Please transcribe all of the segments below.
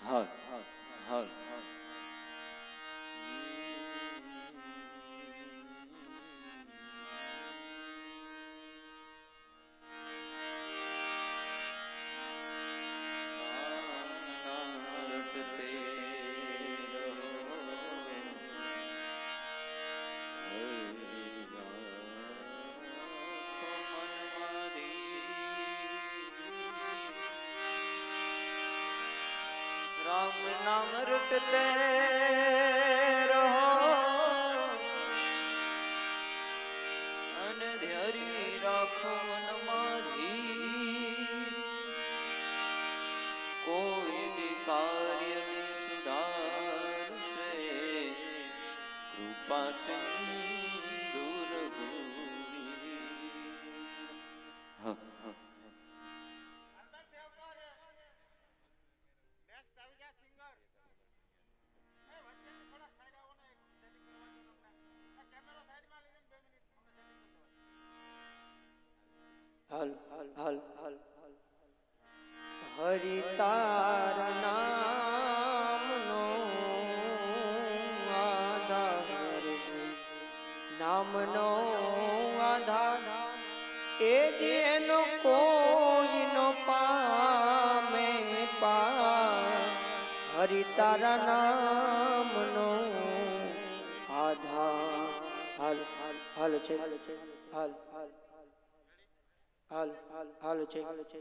હલ હલ રામ નામ રટતે રહો અને ધ્યારી રાખો મનમાંથી કોઈ બી કાર્ય સુધારશે કૃપા સિંદૂર ભૂરી હલ હલ હલ હરિ તાર નામનો આધાર નામનો આધાર એ જેનો કોઈ નો પામે પાર હરિ તારા નામનો આધાર હલ હલ છે હલ હલ હલ છે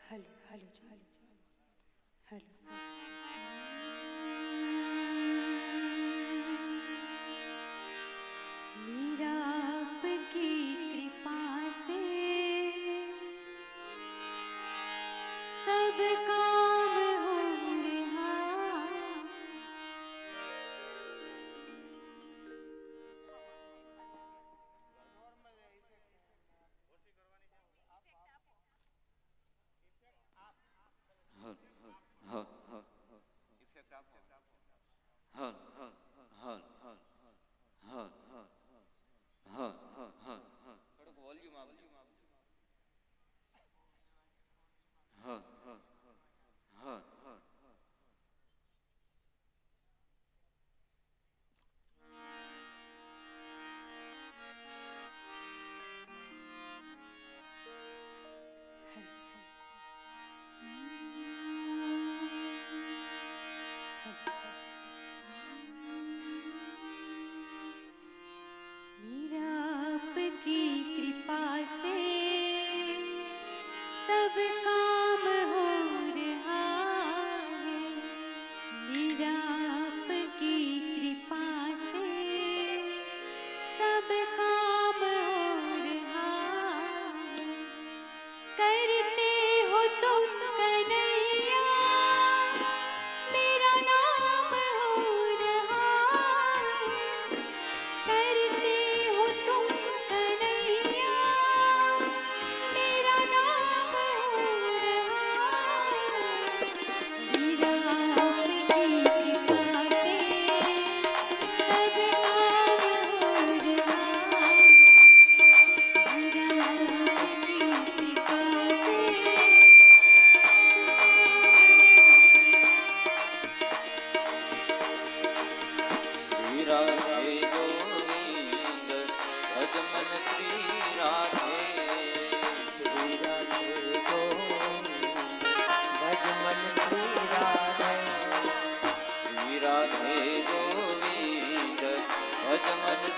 हेलो हेलो हेलो मेरा आपकी कृपा से सब काम हो रहा હલ હલ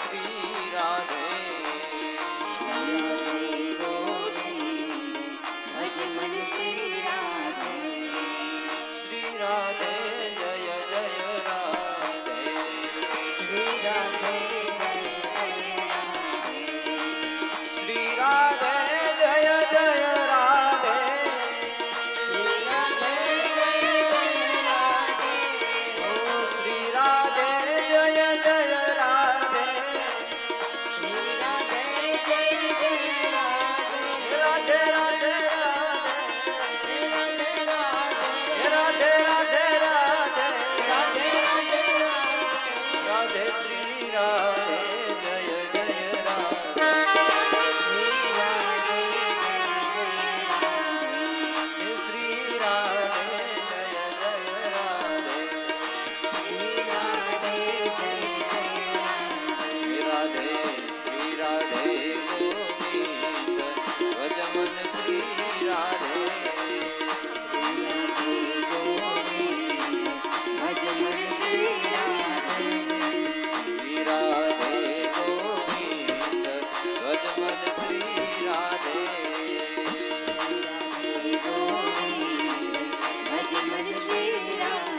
શ્રી રાધે શ્રી રાધે જય જય રાધે શ્રી રાધે જય જય રાધે ઓ શ્રી રાધે જય જય રાધે રાધે રાધે રાધે રાધે રાધે રાધે શ્રી રાધે જય જય રાધે શ્રી રાધે જય જય રાધે રાધે શ્રી રાધે ગોવિંદ ભજમન શ્રી રાધે શ્રી રાધે ગોવિંદ ભજમન શ્રી રાધે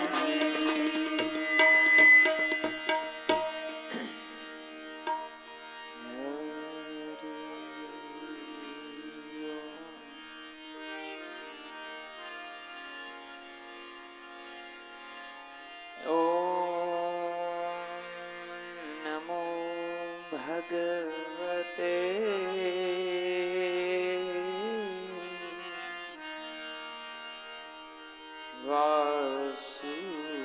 નમો ભગવતે શ્રી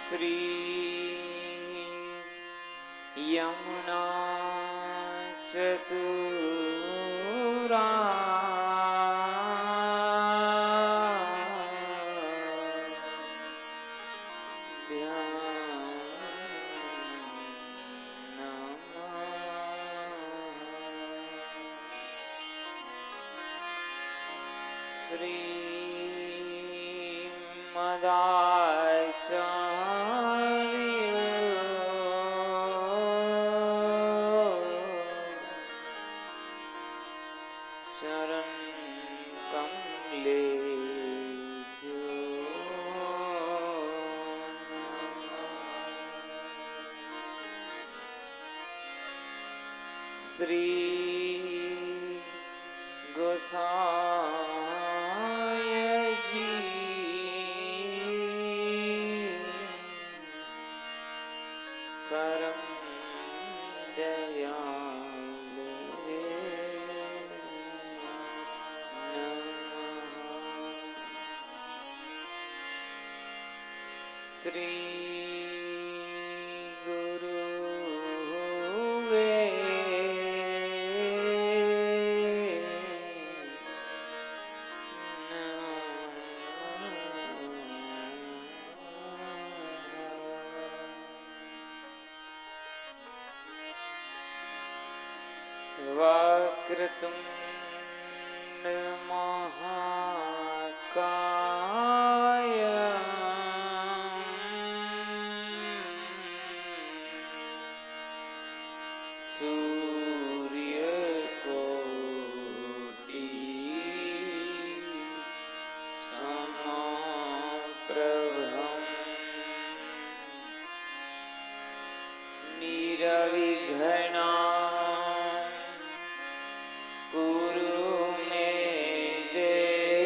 શ્રી યમુના શ્રી ચરણ કમલે શ્રી ગોસાઈજી પરમ દયાળુ શ્રી ગુરુવે વક્રતુંડ મહાકાય સૂર્યકોટિ સમપ્રભમ નિરવિઘ્ના કુરુ મે દેવ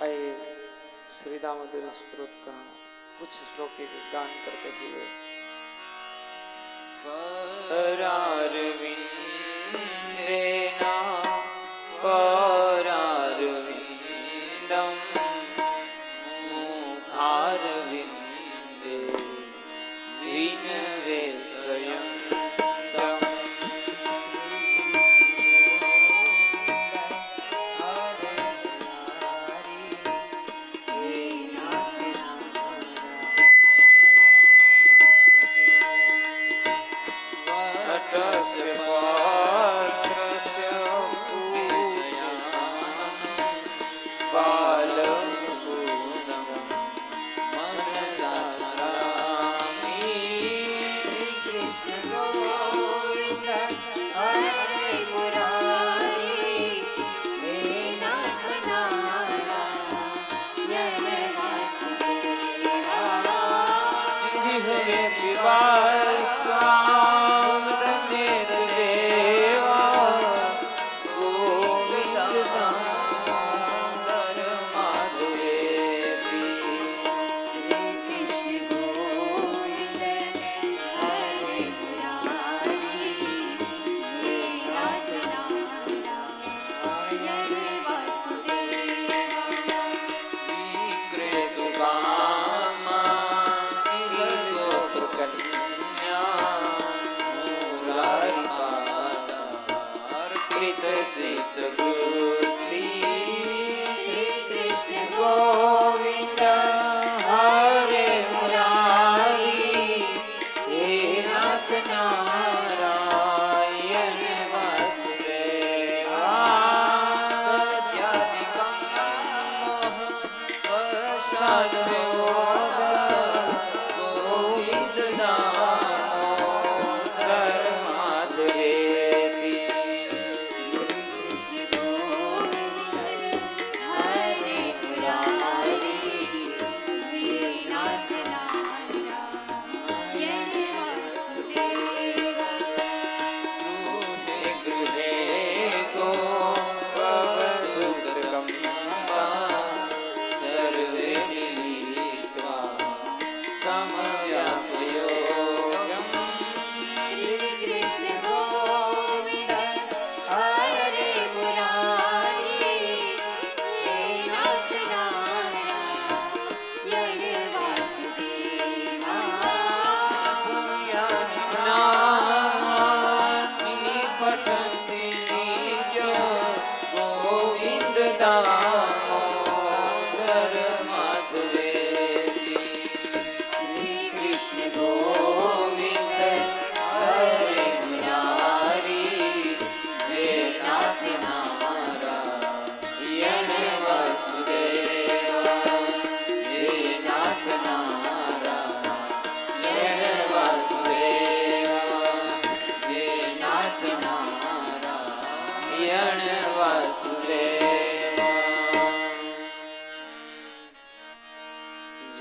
आइए श्री दामोदर स्तोत्र का कुछ श्लोक के गान करते हुए परारविन्देना परारविन्दं मुखारविन्दे विनवेशयन्तम्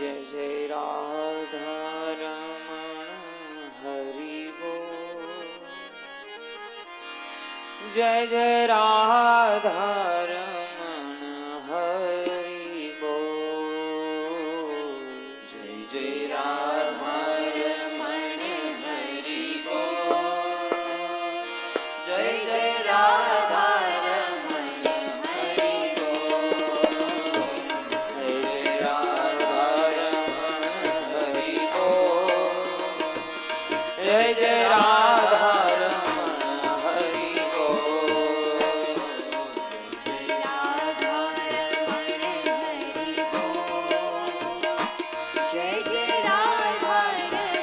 जय जय राधा रमण हरि बोल जय जय राधा रमण हरि बोल जय जय राधा रमण हरि बोल जय जय राधा रमण हरि बोल जय जय राधा रमण हरि बोल जय जय राधा रमण हरि बोल जय राधा रमण हरि बोल जय जय राधा रमण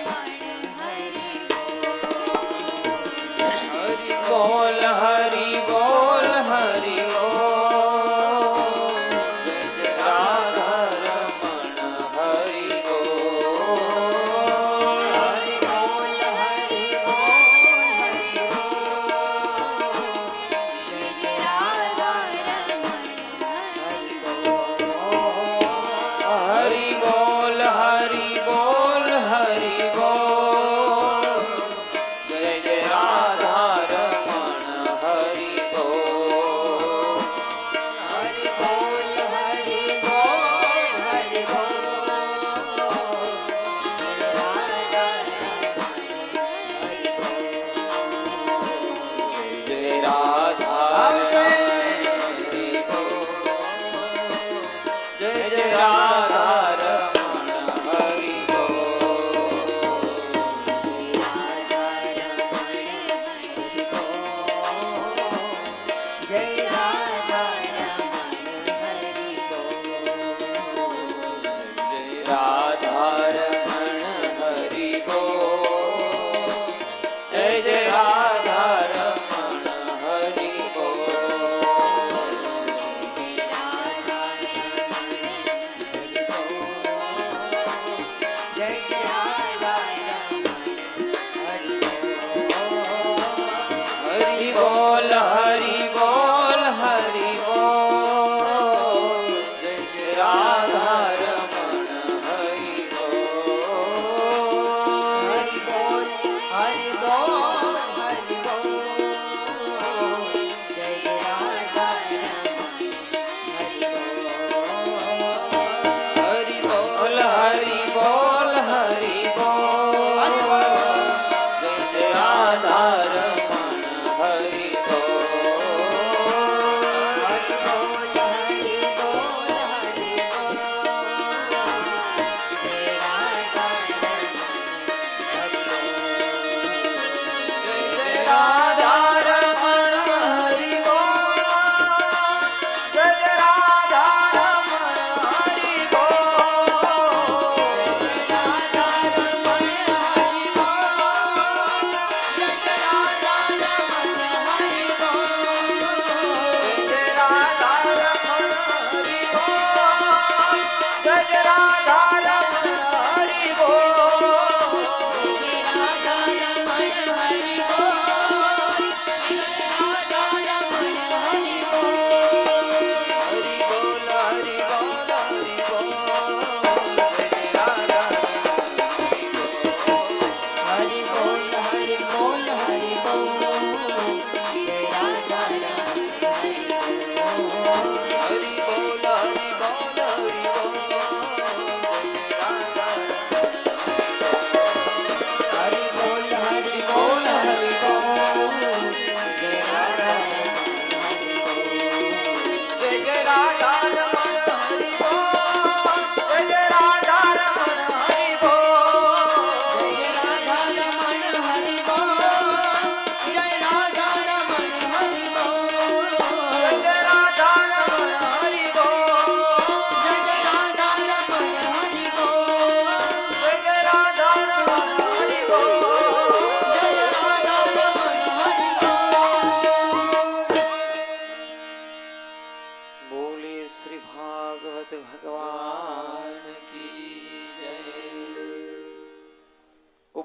हरि बोल हरि बोल हरि बोल जय जय राधा रमण हरि बोल हरि बोल हरि बोल हरि बोल जय जय राधा रमण हरि बोल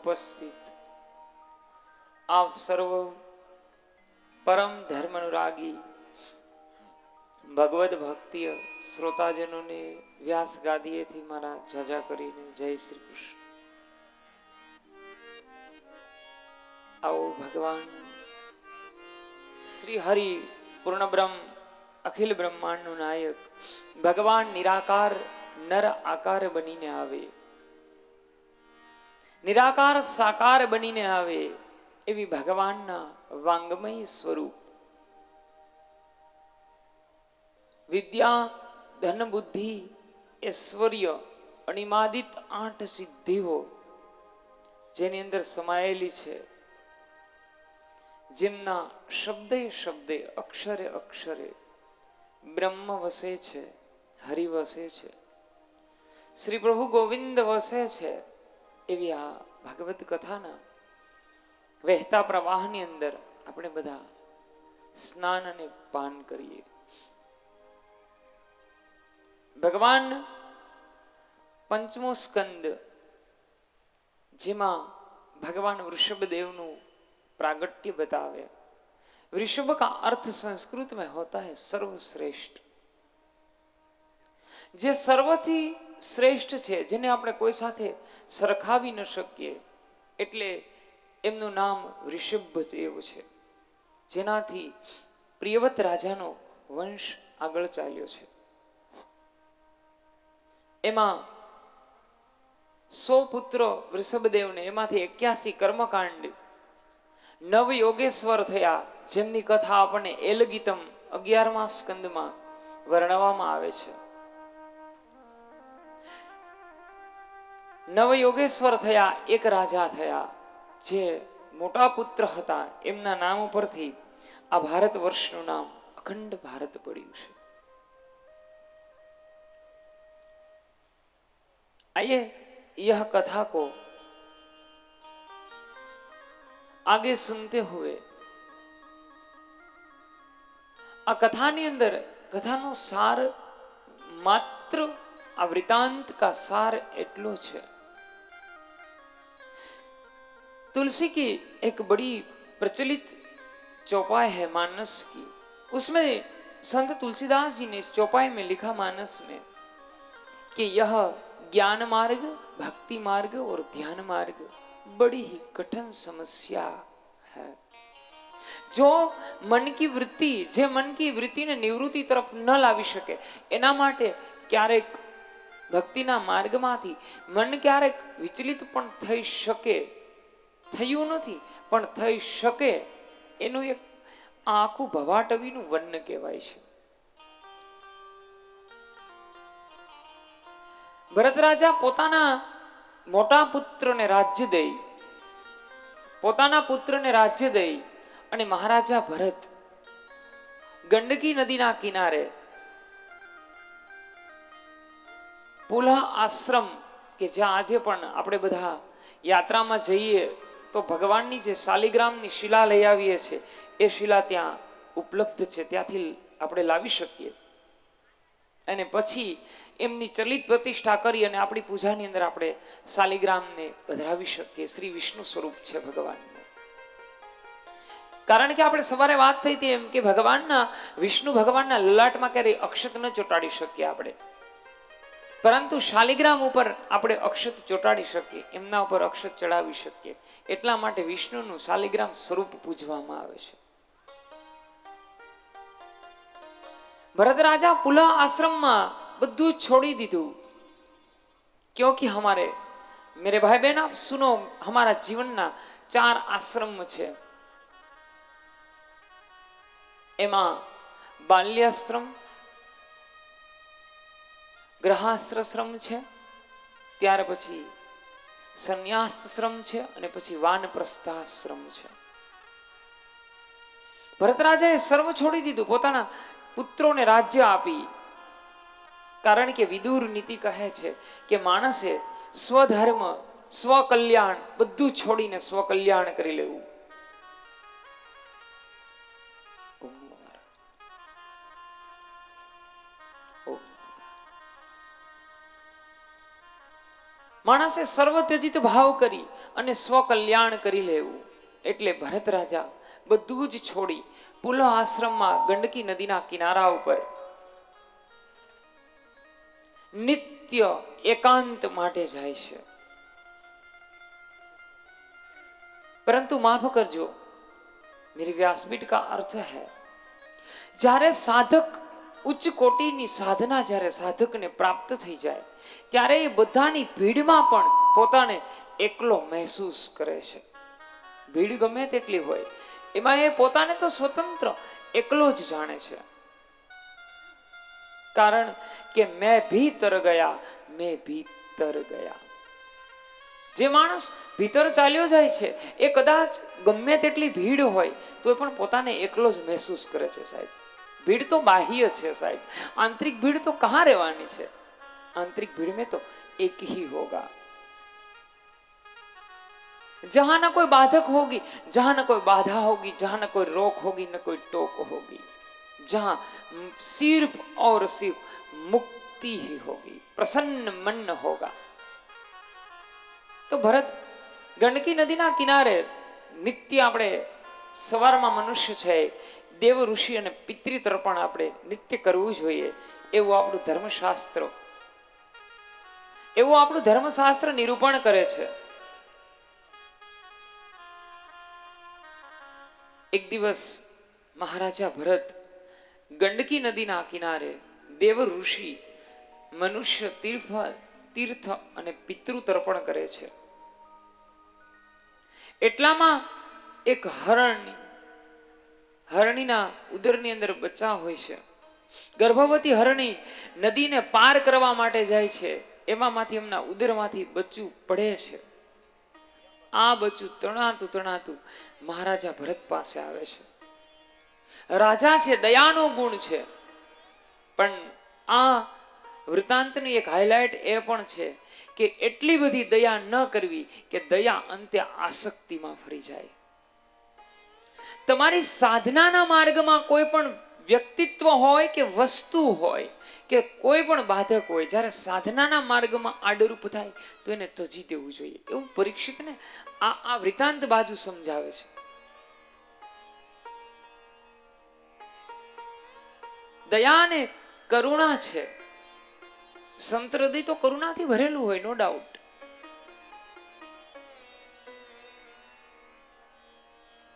ઉપસ્થિત આપ સર્વ પરમ ધર્મ અનુરાગી ભગવદ ભક્તિય શ્રોતાજનોને વ્યાસ ગાદીએથી મારા જાજા કરીને જય શ્રી કૃષ્ણ. આવો ભગવાન શ્રી હરિ પૂર્ણ બ્રહ્મ અખિલ બ્રહ્માંડનો નાયક ભગવાન નિરાકાર નર આકાર બનીને આવે, નિરાકાર સાકાર બનીને આવે એવી ભગવાનના વાંગમય સ્વરૂપ વિદ્યા ધન બુદ્ધિ ઐશ્વર્ય અનિમાદિત 8 સિદ્ધિઓ જેની અંદર સમાયેલી છે, જેમના શબ્દે શબ્દે અક્ષરે અક્ષરે બ્રહ્મ વસે છે, હરિ વસે છે, શ્રી પ્રભુ ગોવિંદ વસે છે એવી આ ભાગવત કથાના વહેતા પ્રવાહની અંદર આપણે બધા સ્નાન અને પાન કરીએ. ભગવાન પંચમો સ્કંદ જેમાં ભગવાન वृषभदेवનું प्रागट्य बतावे. वृषभ का अर्थ संस्कृत में होता है सर्वश्रेष्ठ, જે સર્વથી શ્રેષ્ઠ છે, જેને આપણે કોઈ સાથે સરખાવી ન શકીએ, એટલે એમનું નામ વૃષભદેવ છે, જેનાથી પ્રિયવત રાજાનો વંશ આગળ ચાલ્યો છે. એમાં 100 પુત્રો વૃષભદેવને, એમાંથી 81 કર્મકાંડ નવ યોગેશ્વર થયા, જેમની કથા આપણને એલગીતમ 11મા સ્કંદમાં વર્ણવવામાં આવે છે. નવ યોગેશ્વર થયા, એક રાજા થયા, જે મોટા પુત્ર હતા, એમના નામ ઉપરથી આ ભારત વર્ષનું નામ અખંડ ભારત પડ્યું છે. आइए यह कथा को आगे सुनते हुए आ कथानी अंदर कथानो सार मात्र आ वृतांत का सार एटलो छे. तुलसी की एक बड़ी प्रचलित चौपाई है मानस की, उसमें संत तुलसीदास जी ने इस चौपाई में लिखा मानस में कि यह ज्ञान मार्ग, भक्ति मार्ग और ध्यान मार्ग बड़ी ही कठिन समस्या है. जो मन की वृत्ति, जे मन की वृत्ति ने निवृत्ति तरफ न लावी शके, एना माटे क्यारेक भक्तिना मार्गमांथी मन क्यारेक विचलित पण थई शके, थयुं नथी पण थई शके, एनुं एक आखुं भवाटवीनुं वर्ण कहेवाय छे. ભરત રાજા પોતાના મોટા પુત્રને રાજ્ય દઈ, પોતાના પુત્રને રાજ્ય દઈ અને મહારાજા ભરત ગંડકી નદીના કિનારે પુલહ આશ્રમ, કે જ્યાં આજે પણ આપણે બધા યાત્રામાં જઈએ તો ભગવાનની જે શાલિગ્રામની શિલા લઈ આવીએ છીએ, એ શિલા ત્યાં ઉપલબ્ધ છે, ત્યાંથી આપણે લાવી શકીએ અને પછી એમની ચલિત પ્રતિષ્ઠા કરી અને આપણી પૂજાની અંદર આપણે શાલિગ્રામને પધરાવી શકીએ. શ્રી વિષ્ણુ સ્વરૂપ છે ભગવાનનું. કારણ કે આપણે સવારે વાત થઈ હતી એમ કે ભગવાનના વિષ્ણુ ભગવાનના લલાટમાં ક્યારેય અક્ષત ન ચોટાડી શકીએ આપણે, પરંતુ શાલિગ્રામ ઉપર આપણે અક્ષત ચોટાડી શકીએ, એમના ઉપર અક્ષત ચડાવી શકીએ. એટલા માટે વિષ્ણુનું શાલિગ્રામ સ્વરૂપ પૂજવામાં આવે છે. भरत राजा पुलह आश्रम में बद्धू छोड़ी दीधु, क्योंकि हमारे मेरे भाई बहन आप सुनो, हमारा जीवन ना 4 आश्रम छे. एमा बाल्याश्रम, ग्रहाश्रम छे, त्यार पछी संन्यासाश्रम छे अने पछी वानप्रस्थाश्रम छे. भरत राजाए सर्व छोड़ी दीधुं, पोताना पुत्रों ने राज्य आपी. कारण के विदुर नीति कहे छे कि माणसे स्वधर्म स्वकल्याण बधु छोड़ीने स्वकल्याण करी लेवुं. માણસે સર્વ ત્યજિત ભાવ કરી અને સ્વકલ્યાણ કરી લેવું. એટલે ભરત રાજા બધું જ છોડી પુલહ આશ્રમમાં ગંડકી નદીના કિનારા ઉપર નિત્ય એકાંત માટે જાય છે. परंतु माफ करजो, मेरी व्यासपीठ का अर्थ है, જ્યારે સાધક ઉચ્ચ કોટીની સાધના જ્યારે સાધકને પ્રાપ્ત થઈ જાય ત્યારે એ બધાની ભીડમાં પણ પોતાને એકલો મહેસૂસ કરે છે. ભીડ ગમે તેટલી હોય એમાં એ પોતાને તો સ્વતંત્ર એકલો જ જાણે છે. કારણ કે મેં ભીતર ગયા, મેં ભીતર ગયા. જે માણસ ભીતર ચાલ્યો જાય છે એ કદાચ ગમે તેટલી ભીડ હોય તો પણ પોતાને એકલો જ મહેસૂસ કરે છે. સાહેબ, ભીડ તો બાહ્ય છે સાહેબ, આંતરિક ભીડ તો કહાં રહેવાની છે? आंतरिक भीड़ में तो एक ही होगा. जहां ना कोई बाधक होगी, जहां ना कोई बाधा होगी, जहां ना कोई रोक होगी, न कोई टोक होगी, जहां सिर्फ और सिर्फ मुक्ति ही होगी, प्रसन्न मन होगा. तो भरत गंडकी नदीना किनारे नित्य આપણે સવારમાં મનુષ્ય છે દેવ ઋષિ અને પિતૃ તર્પણ આપણે નિત્ય કરવું જોઈએ એવું આપણું ધર્મશાસ્ત્ર નિરૂપણ કરે છે. એક દિવસ મહારાજા ભરત ગંડકી નદીના કિનારે દેવ ઋષિ મનુષ્ય તીર્થ અને પિતૃ તર્પણ કરે છે. એટલામાં એક હરણીના ઉદરની અંદર બચ્ચા હોય છે. ગર્ભવતી હરણી નદીને પાર કરવા માટે જાય છે. એમાંથી એમના ઉદરમાંથી બચ્ચું પડે છે. આ બચ્ચું તણાતું મહારાજા ભરત પાસે આવે છે. રાજા છે, દયાનો ગુણ છે, પણ આ વૃતાંતની એક હાઇલાઇટ એ પણ છે કે એટલી બધી દયા ન કરવી કે દયા અંતે આસક્તિમાં ફરી જાય. તમારી સાધનાના માર્ગમાં કોઈ પણ વ્યક્તિત્વ હોય કે વસ્તુ હોય કે કોઈ પણ બાધક હોય, જ્યારે સાધનાના માર્ગમાં આડરૂપ થાય તો એને ત્યજી દેવું જોઈએ. એવું પરીક્ષિતને આ વૃતાંત બાજુ સમજાવે છે. દયા ને કરુણા છે. સંત હૃદય તો કરુણાથી ભરેલું હોય, નો ડાઉટ.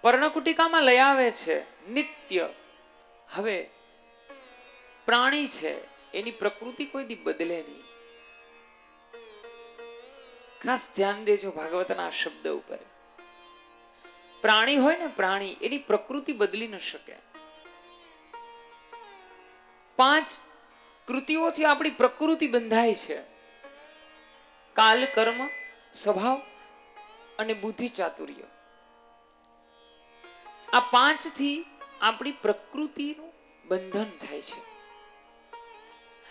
પર્ણકુટિકામાં લઈ આવે છે નિત્ય. હવે પ્રાણી છે, એની પ્રકૃતિ કોઈ દી બદલે નહીં. ખાસ ધ્યાન દેજો ભાગવતના શબ્દ ઉપર. પ્રાણી હોય ને, પ્રાણી, એની પ્રકૃતિ બદલી ન શકે. 5 કૃતિઓથી આપણી પ્રકૃતિ બંધાય છે: કાલ, કર્મ, સ્વભાવ અને બુદ્ધિ ચાતુર્ય. આ 5 થી આપણી પ્રકૃતિનું બંધન થાય છે.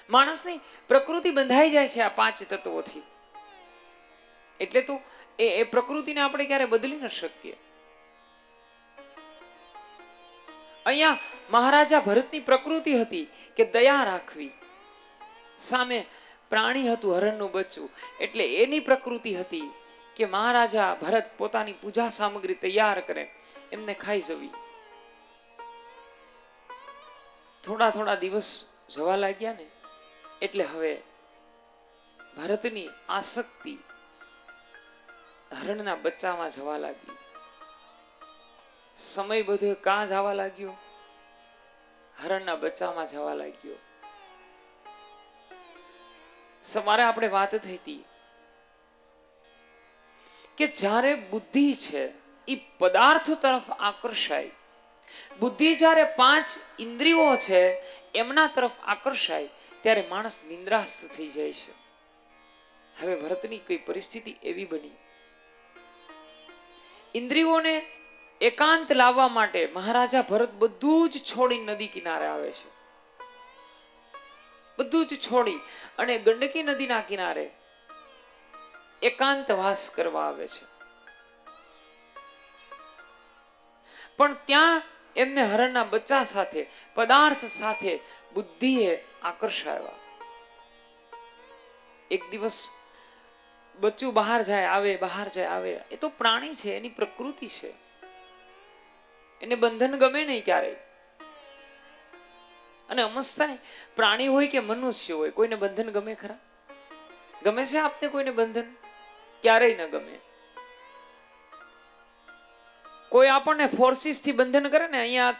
માણસની પ્રકૃતિ બંધાઈ જાય છે આ 5 તત્વોથી. એટલે તો એ પ્રકૃતિને આપણે ક્યારે બદલી ન શકીએ. અહીંયા મહારાજા ભરતની પ્રકૃતિ હતી કે દયા રાખવી. સામે પ્રાણી હતું, હરણનું બચ્ચું, એટલે એની પ્રકૃતિ હતી કે મહારાજા ભરત પોતાની પૂજા સામગ્રી તૈયાર કરે, એમને ખાઈ જવી. થોડા દિવસ જવા લાગ્યા ને એટલે હવે ભરતની આસક્તિ હરણના બચ્ચામાં જવા લાગી. સમય બધો કાં જવા લાગ્યો? હરણના બચ્ચામાં જવા લાગ્યો. સવારે આપણે વાત થઈ હતી કે જ્યારે બુદ્ધિ છે એ પદાર્થ તરફ આકર્ષાય, બુદ્ધિ જ્યારે 5 ઇન્દ્રિયો છે એમના તરફ આકર્ષાય ત્યારે માણસ નિંદ્રાસ્ત થઈ જાય છે. હવે ભરતની કઈ પરિસ્થિતિ એવી બની, ઇન્દ્રિયોને એકાંત લાવવા માટે મહારાજા ભરત બધું જ છોડી નદી કિનારે આવે છે. બધું જ છોડી અને ગંડકી નદીના કિનારે એકાંત વાસ કરવા આવે છે. પણ ત્યાં એમને હરણના બચ્ચા સાથે, પદાર્થ સાથે બુદ્ધિએ આકર્ષાયા. એક દિવસ બચ્ચું બહાર જાય આવે, બહાર જાય આવે, એ તો પ્રાણી છે, એની પ્રકૃતિ છે, એને બંધન ગમે નહીં ક્યારેય. અને અમસ્તા પ્રાણી હોય કે મનુષ્ય હોય, કોઈને બંધન ગમે ખરા? ગમે છે આપને કોઈને બંધન? ક્યારેય ન ગમે. કોઈ આપણને ફોર્સિસ થી બંધન કરે ને, અહીંયા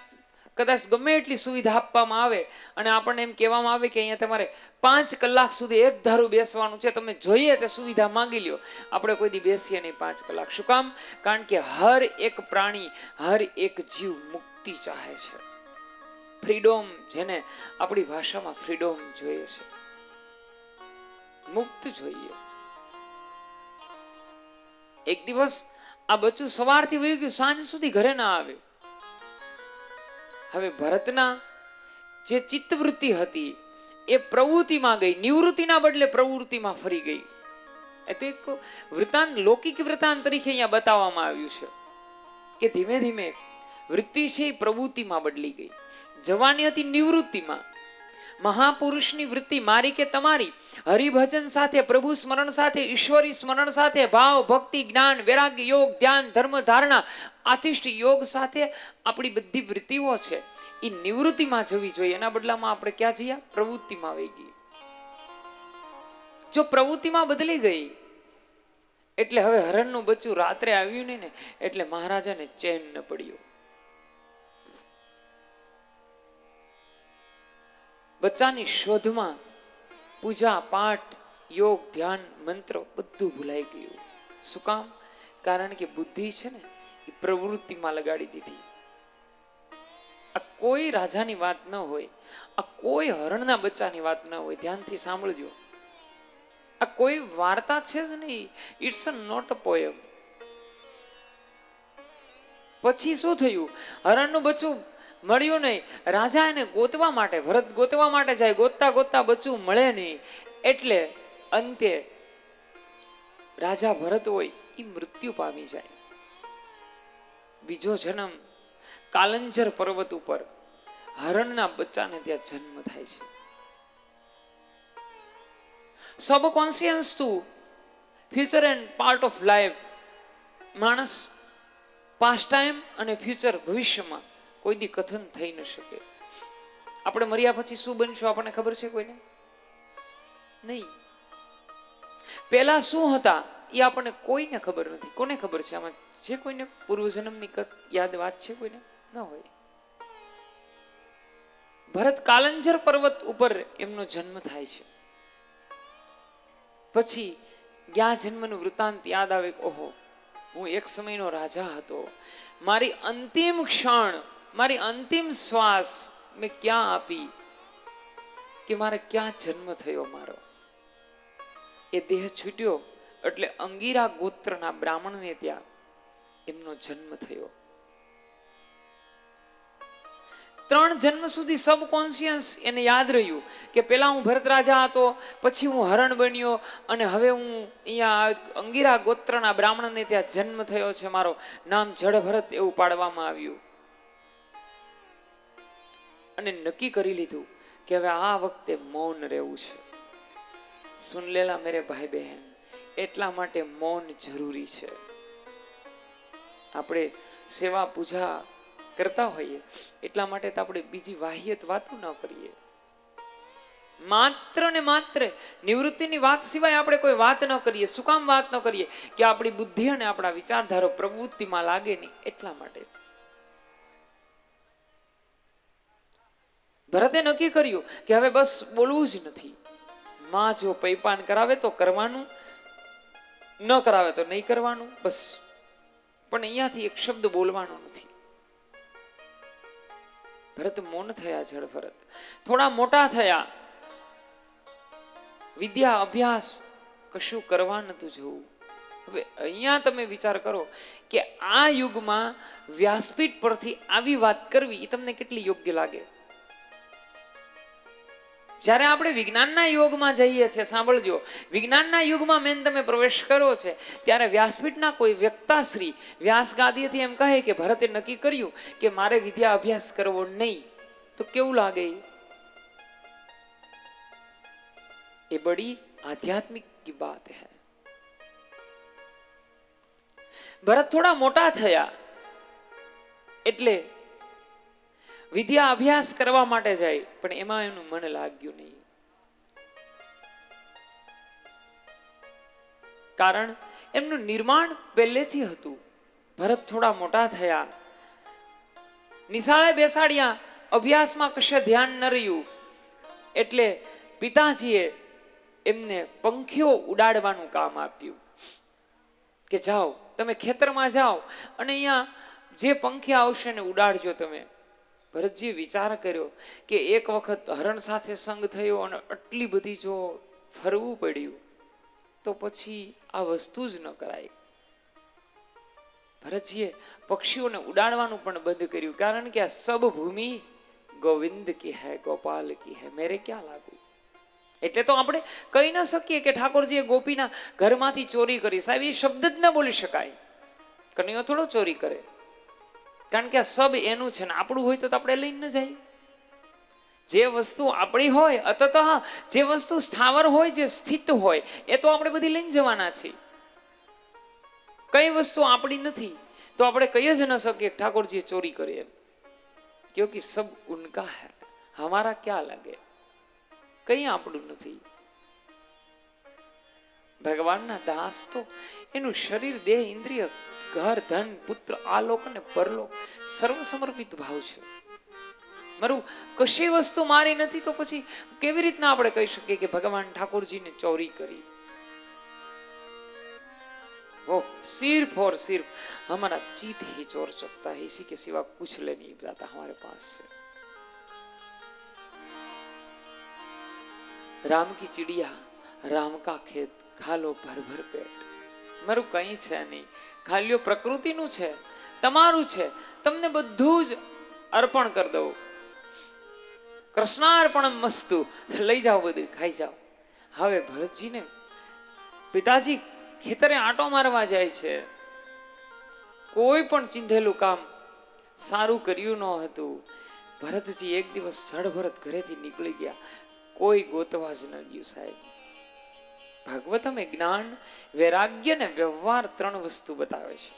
કદાચ ગમે એટલી સુવિધા આપવામાં આવે અને આપણને એમ કહેવામાં આવે કે અહીંયા તમારે 5 કલાક સુધી એક ધારું બેસવાનું છે, તમે જોઈએ તે સુવિધા માંગી લ્યો, આપણે કોઈ દી બેસીએ નહીં 5 કલાક. શું કામ? કારણ કે હર એક પ્રાણી, હર એક જીવ મુક્તિ ચાહે છે, ફ્રીડમ, જેને આપણી ભાષામાં ફ્રીડમ જોઈએ છે, મુક્ત જોઈએ. એક દિવસ આ બચ્ચું સવારથી વહી ગયું, સાંજ સુધી ઘરે ના આવે. હવે ભરતના જે ચિત્તવૃત્તિ હતી એ પ્રવૃત્તિમાં ગઈ, નિવૃત્તિના બદલે પ્રવૃત્તિમાં ફરી ગઈ. એ તો એક વૃતાંત, લૌકિક વૃતાંત તરીકે અહીંયા બતાવવામાં આવ્યું છે કે ધીમે ધીમે વૃત્તિ છે એ પ્રવૃત્તિમાં બદલી ગઈ. જવાની હતી નિવૃત્તિમાં. મહાપુરુષની વૃત્તિ મારી કે તમારી, હરિભજન સાથે, પ્રભુ સ્મરણ સાથે, ઈશ્વરી સ્મરણ સાથે, ભાવ, ભક્તિ, જ્ઞાન, વૈરાગ્ય, યોગ, ધ્યાન, ધર્મ, ધારણા, આતિષ્ઠ યોગ સાથે આપણી બધી વૃત્તિઓ છે એ નિવૃત્તિમાં જવી જોઈએ. એના બદલામાં આપણે ક્યાં જઈએ? પ્રવૃત્તિમાં વહી ગઈ. જો પ્રવૃત્તિમાં બદલી ગઈ એટલે હવે હરણનું બચ્ચું રાત્રે આવ્યું નહીં ને એટલે મહારાજાને ચેન ન પડ્યો. બચ્ચાની શોધમાં પૂજા, પાઠ, યોગ, ધ્યાન, મંત્ર બધું ભૂલાઈ ગયું. શું કામ? કારણ કે બુદ્ધિ છે ને એ પ્રવૃત્તિમાં લગાડી દીધી. આ કોઈ રાજાની વાત ન હોય, આ કોઈ હરણના બચ્ચાની વાત ન હોય. ધ્યાનથી સાંભળજો, આ કોઈ વાર્તા છે જ નહીં. It's not a poem. પછી શું થયું? હરણનું બચ્ચું મળ્યું નહીં. રાજા એને ગોતવા માટે, ભરત ગોતવા માટે જાય, ગોતતા ગોતતા બચ્ચું મળે નહીં એટલે અંતે રાજા ભરત હોય એ મૃત્યુ પામી જાય. બીજો જન્મ કાલંજર પર્વત ઉપર હરણના બચ્ચાને ત્યાં જન્મ થાય છે. Subconscious to future and part of life. માણસ પાસ્ટ ટાઈમ અને ફ્યુચર, ભવિષ્યમાં કોઈ દી કથન થઈ ન શકે. આપણે મર્યા પછી શું બનશું આપણને ખબર છે કોઈને? નહીં. પહેલા શું હતા એ આપણને કોઈને ખબર નથી. કોને ખબર છે આમાં? જે કોઈને પૂર્વજન્મની યાદ વાત છે કોઈને? ન હોય. ભરત કાલંજર પર્વત ઉપર એમનો જન્મ થાય છે. પછી ગયા જન્મનું વૃત્તાંત યાદ આવે. ઓહો, હું એક સમયનો રાજા હતો. મારી અંતિમ ક્ષણ, મારી અંતિમ શ્વાસ મેં ક્યાં આપી કે મારે ક્યાં જન્મ થયો મારો? એ દેહ છૂટ્યો એટલે અંગીરા ગોત્રના બ્રાહ્મણને ત્યાં એમનો જન્મ થયો. 3 જન્મ સુધી સબકોન્શિયસ એને યાદ રહ્યું કે પેલા હું ભરત રાજા હતો, પછી હું હરણ બન્યો અને હવે હું અહીંયા અંગીરા ગોત્રના બ્રાહ્મણને ત્યાં જન્મ થયો છે. મારો નામ જડ ભરત એવું પાડવામાં આવ્યું. અને નક્કી કરી લીધું કે હવે આ વખતે મૌન રહેવું છે. સુન લેલા મેરે ભાઈ બહેન, એટલા માટે મૌન જરૂરી છે. આપણે સેવા પૂજા કરતા હોઈએ એટલા માટે તો આપણે બીજી વાહિયત વાતો ન કરીએ. માત્ર ને માત્ર નિવૃત્તિની વાત સિવાય આપણે કોઈ વાત ન કરીએ. શું કામ વાત ન કરીએ? કે આપણી બુદ્ધિ અને આપણા વિચારધારો પ્રવૃત્તિમાં લાગે નહીં એટલા માટે. ભરતે નક્કી કર્યું કે હવે બસ બોલવું જ નથી. માં જો પૈપાન કરાવે તો કરવાનું, ન કરાવે તો નહીં કરવાનું, બસ. પણ અહીંયાથી એક શબ્દ બોલવાનો નથી. ભરત મૌન થયા. જળ ભરત થોડા મોટા થયા. વિદ્યા, અભ્યાસ કશું કરવા નતું જવું. હવે અહીંયા તમે વિચાર કરો કે આ યુગમાં વ્યાસપીઠ પરથી આવી વાત કરવી એ તમને કેટલી યોગ્ય લાગે? જ્યારે આપણે વિજ્ઞાનના યુગમાં જઈએ છીએ, સાંભળજો, વિજ્ઞાનના યુગમાં મેન તમે પ્રવેશ કરો છે ત્યારે વ્યાસપીઠના કોઈ વ્યક્તાશ્રી વ્યાસ ગાદીથી એમ કહે કે ભરતે નક્કી કર્યું કે મારે વિદ્યા અભ્યાસ કરવો નહીં, તો કેવું લાગે? એ બડી આધ્યાત્મિક की बात है. ભરત થોડા મોટા થયા એટલે વિદ્યા અભ્યાસ કરવા માટે જાય, પણ એમાં એનું મન લાગ્યું નહીં. કારણ એમનું નિર્માણ પહેલેથી હતું. ભરત થોડા મોટા થયા, નિશાળે બેસાડ્યા, અભ્યાસમાં કશે ધ્યાન ન રહ્યું, એટલે પિતાજીએ એમને પંખીઓ ઉડાડવાનું કામ આપ્યું કે જાઓ તમે ખેતરમાં જાઓ અને અહીંયા જે પંખી આવશે ને ઉડાડજો તમે. ભરતજીએ વિચાર કર્યો કે એક વખત હરણ સાથે સંગ થયો અને આટલી બધી જો ફરવું પડ્યું તો પછી આ વસ્તુ જ ન કરાય. ભરતજીએ પક્ષીઓને ઉડાડવાનું પણ બંધ કર્યું, કારણ કે આ સબ ભૂમિ ગોવિંદ કી હૈ, ગોપાલ કી હૈ, મેરે ક્યાં લાગુ. એટલે તો આપણે કહી ન શકીએ કે ઠાકોરજીએ ગોપીના ઘરમાંથી ચોરી કરી. સાહેબ એ શબ્દ જ ન બોલી શકાય. કનૈયો થોડો ચોરી કરે, કારણ કે આ સબ એનું છે ને આપણું હોય તો આપણે લઈને ન જાય. જે વસ્તુ આપણી હોય અતત જે વસ્તુ સ્થાવર હોય, જે સ્થિત હોય, એ તો આપણે બધી લઈને જવાના છીએ. કઈ વસ્તુ આપણી નથી તો આપણે કહી જ ન શકીએ ઠાકોરજીએ ચોરી કરી એમ, ક્યોંકि સબ ઉનકા હૈ, હમારા ક્યાં લાગે. કઈ આપણું નથી. ભગવાનના દાસ તો એનું શરીર, દેહ, ઇન્દ્રિય, ઘર, ધન, પુત્ર, આલોક અને પરલોક સર્વ સમર્પિત ભાવ છે. મારું કશી વસ્તુ મારી નથી તો પછી કેવી રીતના આપણે કહી શકીએ કે ભગવાન ઠાકોરજીને ચોરી કરી. वो सिर्फ और सिर्फ हमारा चित ही चोर सकता है, इसी के सिवा कुछ ले नहीं जाता हमारे पास से. राम की चिड़िया, राम का खेत, खा लो भर भर पेट. મારું કંઈ છે નહીં, ખાલી પ્રકૃતિનું છે, તમારું છે, તમને બધું જ અર્પણ કરી દઉં. કૃષ્ણાર્પણમ મસ્તુ, લઈ જાઓ, બધું ખાઈ જાઓ. હવે ભરતજીને પિતાજી ખેતરે આંટો મારવા જાય છે. કોઈ પણ ચિંધેલું કામ સારું કર્યું ન હતું. ભરતજી એક દિવસ જડ ભરત ઘરેથી નીકળી ગયા, કોઈ ગોતવા જ ન ગયું. સાહેબ ભાગવતમ એ જ્ઞાન, વૈરાગ્ય ને વ્યવહાર ત્રણ વસ્તુ બતાવે છે.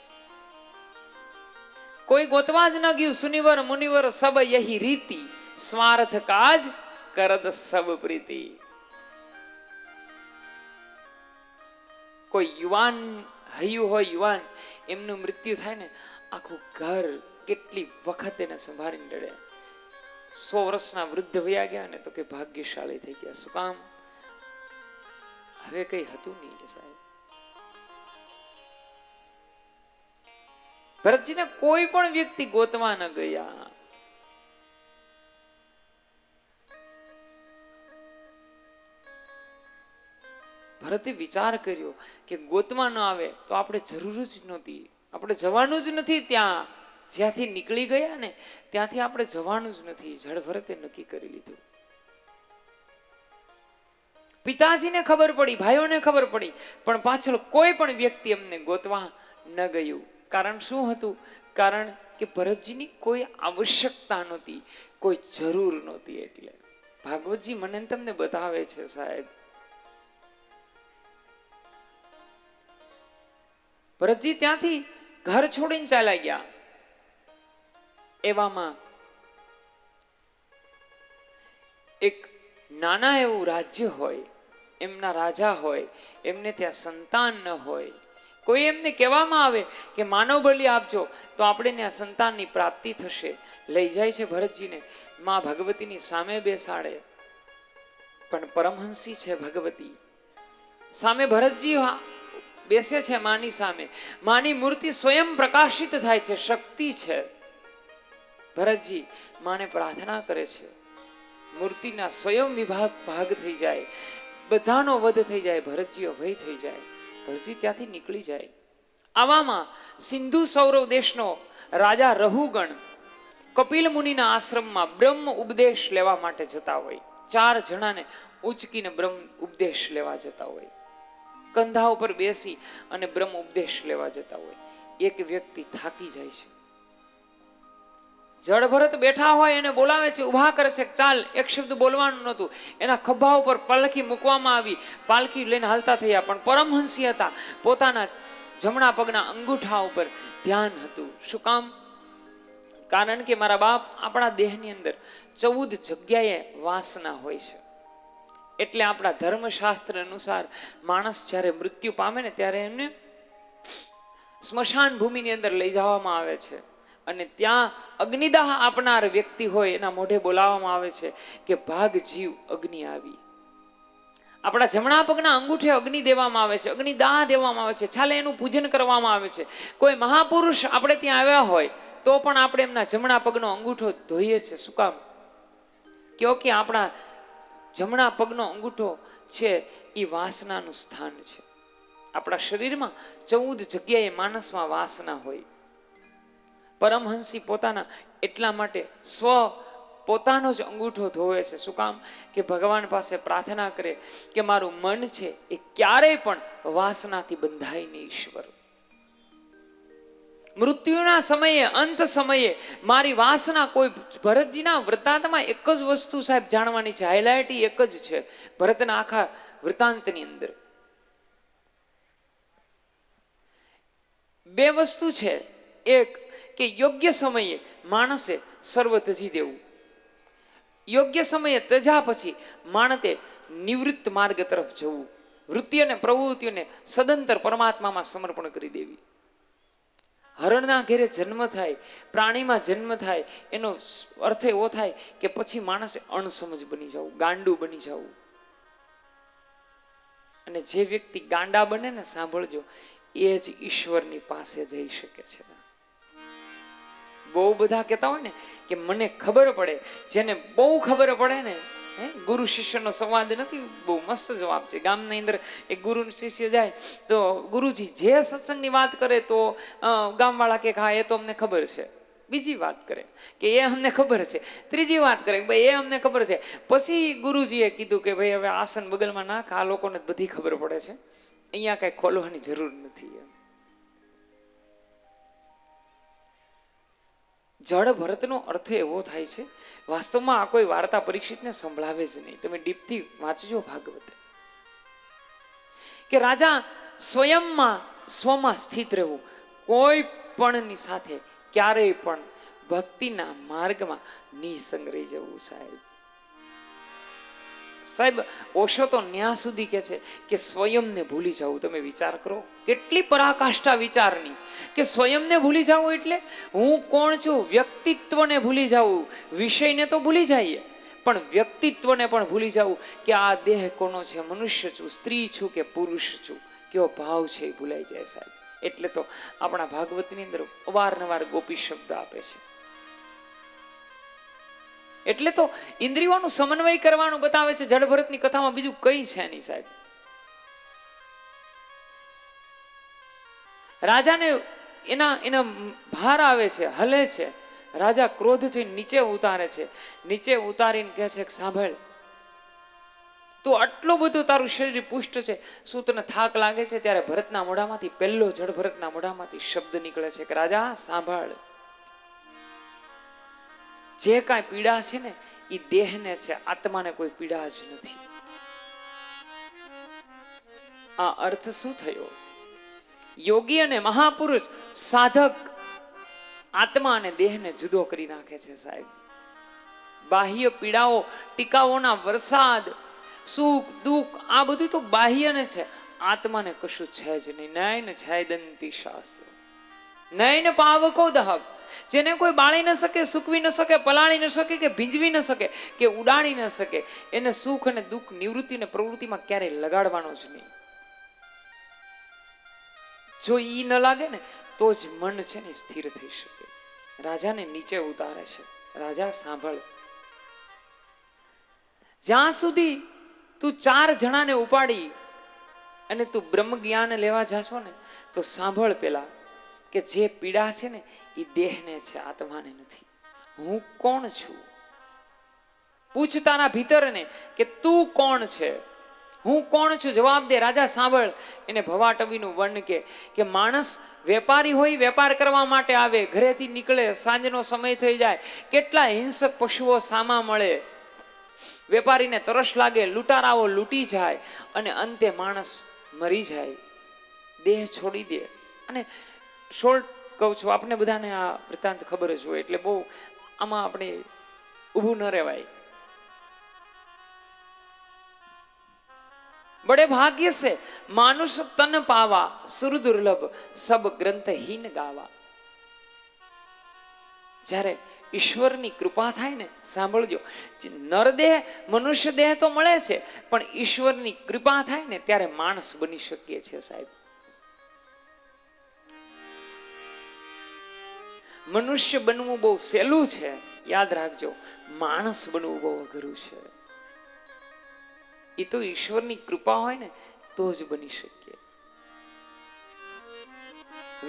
કોઈ ગોતવા જ ન ગયું. સુનિવર મુનિવર સબ યહી રીતિ, સ્વાર્થ કાજ કરદ સબ પ્રીતિ. કોઈ યુવાન હૈયું હોય, યુવાન, એમનું મૃત્યુ થાય ને આખું ઘર કેટલી વખત એને સંભાળીને ડળે. 100 વર્ષના વૃદ્ધ વયા ગયા ને તો કે ભાગ્યશાળી થઈ ગયા. શું કામ? હવે કઈ હતું નહીં. સાહેબ ભરતજીને કોઈ પણ વ્યક્તિ ગોતવા ન ગયા. ભરતે વિચાર કર્યો કે ગોતવા ન આવે તો આપણે જરૂર જ નહોતી, આપણે જવાનું જ નથી. ત્યાં જ્યાંથી નીકળી ગયા ને ત્યાંથી આપણે જવાનું જ નથી. જડ ભરતે નક્કી કરી લીધું. પિતાજીને ખબર પડી, ભાઈઓને ખબર પડી, પણ પાછળ કોઈ પણ વ્યક્તિ એમને ગોતવા ન ગયું. કારણ શું હતું? કારણ કે ભરતજીની કોઈ આવશ્યકતા નહોતી, કોઈ જરૂર નહોતી. એટલે ભાગવતજી મને તમને બતાવે છે સાહેબ, ભરતજી ત્યાંથી ઘર છોડીને ચાલ્યા ગયા. એવામાં એક નાના એવું રાજ્ય હોય, એમના રાજા હોય, એમને ત્યાં સંતાન ન હોય. કોઈ એમને કહેવામાં આવે કે માનવ બલિ આપજો તો આપણે ત્યાં સંતાનની પ્રાપ્તિ થશે. લઈ જાય છે ભરતજીને, માં ભગવતીની સામે બેસાડે. પણ પરમહંસી છે ભગવતી, સામે ભરતજી બેસે છે માની સામે. માની મૂર્તિ સ્વયં પ્રકાશિત થાય છે, શક્તિ છે. ભરતજી માને પ્રાર્થના કરે છે, મૂર્તિના સ્વયં ભાગ થઈ જાય, બધાનો વધ થઈ જાય, ભરતજી અભય થઈ જાય. ભરતજી ત્યાંથી નીકળી જાય. આવામાં સિંધુ સૌરવ દેશનો રાજા રહુગણ કપિલ મુનિના આશ્રમમાં બ્રહ્મ ઉપદેશ લેવા માટે જતા હોય. 4 જણાને ઉચકીને બ્રહ્મ ઉપદેશ લેવા જતા હોય. કંધા ઉપર બેસી અને બ્રહ્મ ઉપદેશ લેવા જતા હોય. એક વ્યક્તિ થાકી જાય છે. જડ ભરત બેઠા હોય એને બોલાવે છે, ઉભા કરે છે. ચાલ, એક શબ્દ બોલવાનું નહોતું. એના ખભા ઉપર પાલખી મૂકવામાં આવી, પાલખી લઈને હાલતા થયા. પણ પરમહંસી હતા, પોતાના જમણા પગના અંગૂઠા ઉપર ધ્યાન હતું. શું કામ? કારણ કે મારા બાપ, આપણા દેહની અંદર 14 જગ્યાએ વાસના હોય છે. એટલે આપણા ધર્મશાસ્ત્ર અનુસાર માણસ જ્યારે મૃત્યુ પામે ને ત્યારે એમને સ્મશાન ભૂમિની અંદર લઈ જવામાં આવે છે અને ત્યાં અગ્નિદાહ આપનાર વ્યક્તિ હોય એના મોઢે બોલાવવામાં આવે છે કે ભાગ જીવ અગ્નિ આવી. આપણા જમણા પગના અંગૂઠે અગ્નિ દેવામાં આવે છે, અગ્નિદાહ દેવામાં આવે છે, છાલે એનું પૂજન કરવામાં આવે છે. કોઈ મહાપુરુષ આપણે ત્યાં આવ્યા હોય તો પણ આપણે એમના જમણા પગનો અંગૂઠો ધોઈએ છીએ. શું કામ? કે આપણા જમણા પગનો અંગૂઠો છે એ વાસનાનું સ્થાન છે. આપણા શરીરમાં 14 જગ્યાએ માણસમાં વાસના હોય. પરમહંસી પોતાના એટલા માટે પોતાનો જ અંગૂઠો ધોવે છે. શું કામ? કે ભગવાન પાસે પ્રાર્થના કરે કે મારું મન છે એ ક્યારેય પણ વાસનાથી બંધાય નહીં. ઈશ્વર, મૃત્યુના સમયે, અંત સમયે મારી વાસના કોઈ, ભરતજીના વૃત્તાંતમાં એક જ વસ્તુ સાહેબ જાણવાની છે, હાઇલાઇટ એક જ છે ભરતના આખા વૃત્તાંતની અંદર. 2 વસ્તુ છે. એક કે યોગ્ય સમયે માણસે સર્વ ત્યજી દેવું. યોગ્ય સમયે ત્યજા પછી માણસે નિવૃત્ત માર્ગ તરફ જવું. વૃત્તિ અને પ્રવૃત્તિઓને સદંતર પરમાત્મામાં સમર્પણ કરી દેવી. હરણના ઘેરે જન્મ થાય, પ્રાણીમાં જન્મ થાય, એનો અર્થ એવો થાય કે પછી માણસે અણસમજ બની જવું, ગાંડું બની જવું. અને જે વ્યક્તિ ગાંડા બને ને, સાંભળજો, એ જ ઈશ્વરની પાસે જઈ શકે છે. બહુ બધા કહેતા હોય ને કે મને ખબર પડે, જેને બહુ ખબર પડે ને, ગુરુ શિષ્યનો સંવાદ નથી, બહુ મસ્ત જવાબ છે. ગામની અંદર એક ગુરુ શિષ્ય જાય તો ગુરુજી જે સત્સંગની વાત કરે તો ગામવાળા કે હા એ તો અમને ખબર છે. બીજી વાત કરે કે એ અમને ખબર છે. ત્રીજી વાત કરે કે ભાઈ એ અમને ખબર છે. પછી ગુરુજીએ કીધું કે ભાઈ હવે આસન બગલમાં નાખ, આ લોકોને બધી ખબર પડે છે, અહીંયા કઈ ખોલવાની જરૂર નથી. જળ ભરતનો અર્થ એવો થાય છે, વાસ્તવમાં આ કોઈ વાર્તા પરીક્ષિતને સંભળાવે જ નહીં. તમે ડીપથી વાંચજો ભાગવત, કે રાજા સ્વમાં સ્થિત રહેવું, કોઈ પણની સાથે ક્યારેય પણ ભક્તિના માર્ગમાં નિસંગ રહી જવું. સાહેબ ઓશો તો ન્યા સુધી કે છે કે સ્વયંને ભૂલી જવું. તમે વિચાર કરો, કેટલી પરાકાષ્ઠા વિચારની, કે સ્વયંને ભૂલી જવું એટલે હું કોણ છું, વ્યક્તિત્વને ભૂલી જવું. વિષયને તો ભૂલી જઈએ પણ વ્યક્તિત્વને પણ ભૂલી જવું કે આ દેહ કોનો છે, મનુષ્ય છું, સ્ત્રી છું કે પુરુષ છું, કેવો ભાવ છે એ ભૂલાઈ જાય. સાહેબ એટલે તો આપણા ભાગવતની અંદર અવારનવાર ગોપી શબ્દ આપે છે. એટલે તો ઇન્દ્રિયોનું સમન્વય કરવાનું બતાવે છે. જળ ભરતની કથામાં બીજું કઈ છે નહીં. સાહેબ રાજાને એના ભાર આવે છે, હલે છે. રાજા ક્રોધથી નીચે ઉતારે છે. નીચે ઉતારીને કહે છે કે સાંભળ, તું આટલું બધું તારું શરીર પુષ્ટ છે, શું તને થાક લાગે છે? ત્યારે ભરતના મોઢામાંથી પહેલો જળ ભરતના મોઢામાંથી શબ્દ નીકળે છે કે રાજા સાંભળ, જે કાંઈ પીડા છે ને એ દેહને છે, આત્માને કોઈ પીડા જ નથી. આ અર્થ શું થયો? યોગી અને મહાપુરુષ સાધક આત્મા અને દેહને જુદો કરી નાખે છે. સાહેબ બાહ્ય પીડાઓ, ટીકાઓના વરસાદ, સુખ દુઃખ, આ બધું તો બાહ્યને છે, આત્માને કશું છે જ નહીં. નયન છેદંતી શાસ્ત્ર, નયન પાવકો દહક. જેને કોઈ બાળી ન શકે, સૂકવી ન શકે, પલાળી ન શકે, કે ભીંજવી ન શકે, કે ઉડાડી ન શકે, એને સુખ અને દુઃખ, નિવૃત્તિ અને પ્રવૃત્તિમાં ક્યારેય લગાડવાનો જ નહીં. જો ઈ ન લાગે ને તો જ મન છે ને સ્થિર થઈ શકે. રાજાને નીચે ઉતારે છે. રાજા સાંભળ, જ્યાં સુધી તું 4 જણાને ઉપાડી અને તું બ્રહ્મ જ્ઞાન લેવા જાશો ને તો સાંભળ, પેલા કે જે પીડા છે ને એ દેહને છે, આત્માને નથી. હું કોણ છું? પૂછ તારા ભીતરને કે તું કોણ છે, હું કોણ છું? જવાબ દે. રાજા સાંભળ, એને ભવાટવીનું વર્ણન કે માણસ વેપારી હોય, વેપાર કરવા માટે આવે, ઘરેથી નીકળે, સાંજનો સમય થઈ જાય, કેટલા હિંસક પશુઓ સામા મળે, વેપારીને તરસ લાગે, લૂંટારાઓ લૂંટી જાય અને અંતે માણસ મરી જાય, દેહ છોડી દે. અને શોર્ટ કહું છું, આપણે બધાને આ વૃત્તાંત ખબર જ હોય એટલે બહુ આમાં આપણે ઊભું ન રહેવાય. बड़े भाग्य से मानुष तन पावा सुर दुर्लभ सब ग्रंथहीन गावा. જ્યારે ઈશ્વરની કૃપા થાય ને, સાંભળજો, નરદેહ મનુષ્ય દેહ તો મળે છે, પણ ઈશ્વરની કૃપા થાય ને ત્યારે માણસ બની શકીએ છીએ સાહેબ. મનુષ્ય બનવું બહુ સહેલું છે, યાદ રાખજો. માણસ બનવું બહુ અઘરું છે. એ તો ઈશ્વરની કૃપા હોય ને તો જ બની શકીએ.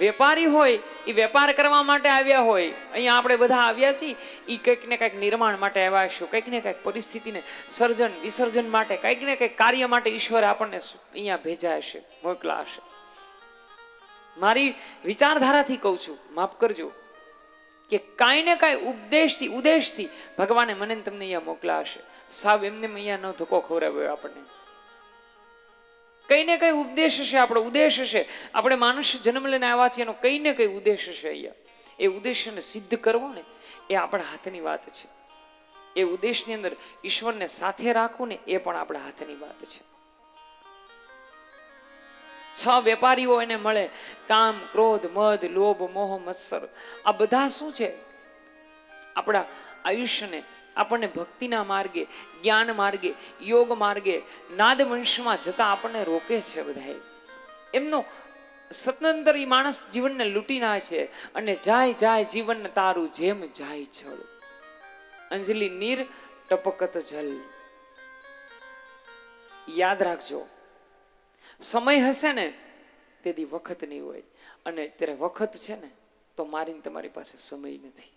વેપારી હોય એ વેપાર કરવા માટે આવ્યા હોય. અહીંયા આપણે બધા આવ્યા છીએ એ કંઈક ને કંઈક નિર્માણ માટે આવ્યા હશું, કંઈક ને કંઈક પરિસ્થિતિને સર્જન વિસર્જન માટે, કંઈક ને કંઈક કાર્ય માટે ઈશ્વરે આપણને અહીંયા ભેજા હશે, મોકલા હશે. મારી વિચારધારાથી કહું છું, માફ કરજો, કે કાંઈ ને કાંઈ ઉદ્દેશથી ભગવાને મને તમને અહીંયા મોકલા હશે. સાહેબ એમને અહીંયા ન ધક્કો ખવડાવ્યો આપણને. કઈ ને કઈ ઉપદેશ હશે, આપણો ઉદ્દેશ હશે. આપણે માનુષ્ય જન્મ લઈને આવ્યા છીએ એનો કઈ ને કઈ ઉદ્દેશ હશે અહીંયા. એ ઉદ્દેશને સિદ્ધ કરવો ને એ આપણા હાથની વાત છે. એ ઉદ્દેશની અંદર ઈશ્વરને સાથે રાખવું ને એ પણ આપણા હાથની વાત છે. 6 વેપારીઓ એને મળે, કામ, ક્રોધ, મદ, લોભ, મોહ, મત્સર. આ બધા શું છે? આપણા આયુષ્યને આપણને ભક્તિના માર્ગે, જ્ઞાન માર્ગે, યોગ માર્ગે, નાદ વંશમાં જતા આપણને રોકે છે. બધા એમનો સ્વતંત્ર માણસ જીવનને લૂંટી ના છે. અને જાય જાય જીવન તારું જેમ જાય જળ, અંજલિ નીર ટપકત જલ. યાદ રાખજો, સમય હશે ને તેથી વખત નહીં હોય, અને અત્યારે વખત છે ને તો મારીને તમારી પાસે સમય નથી.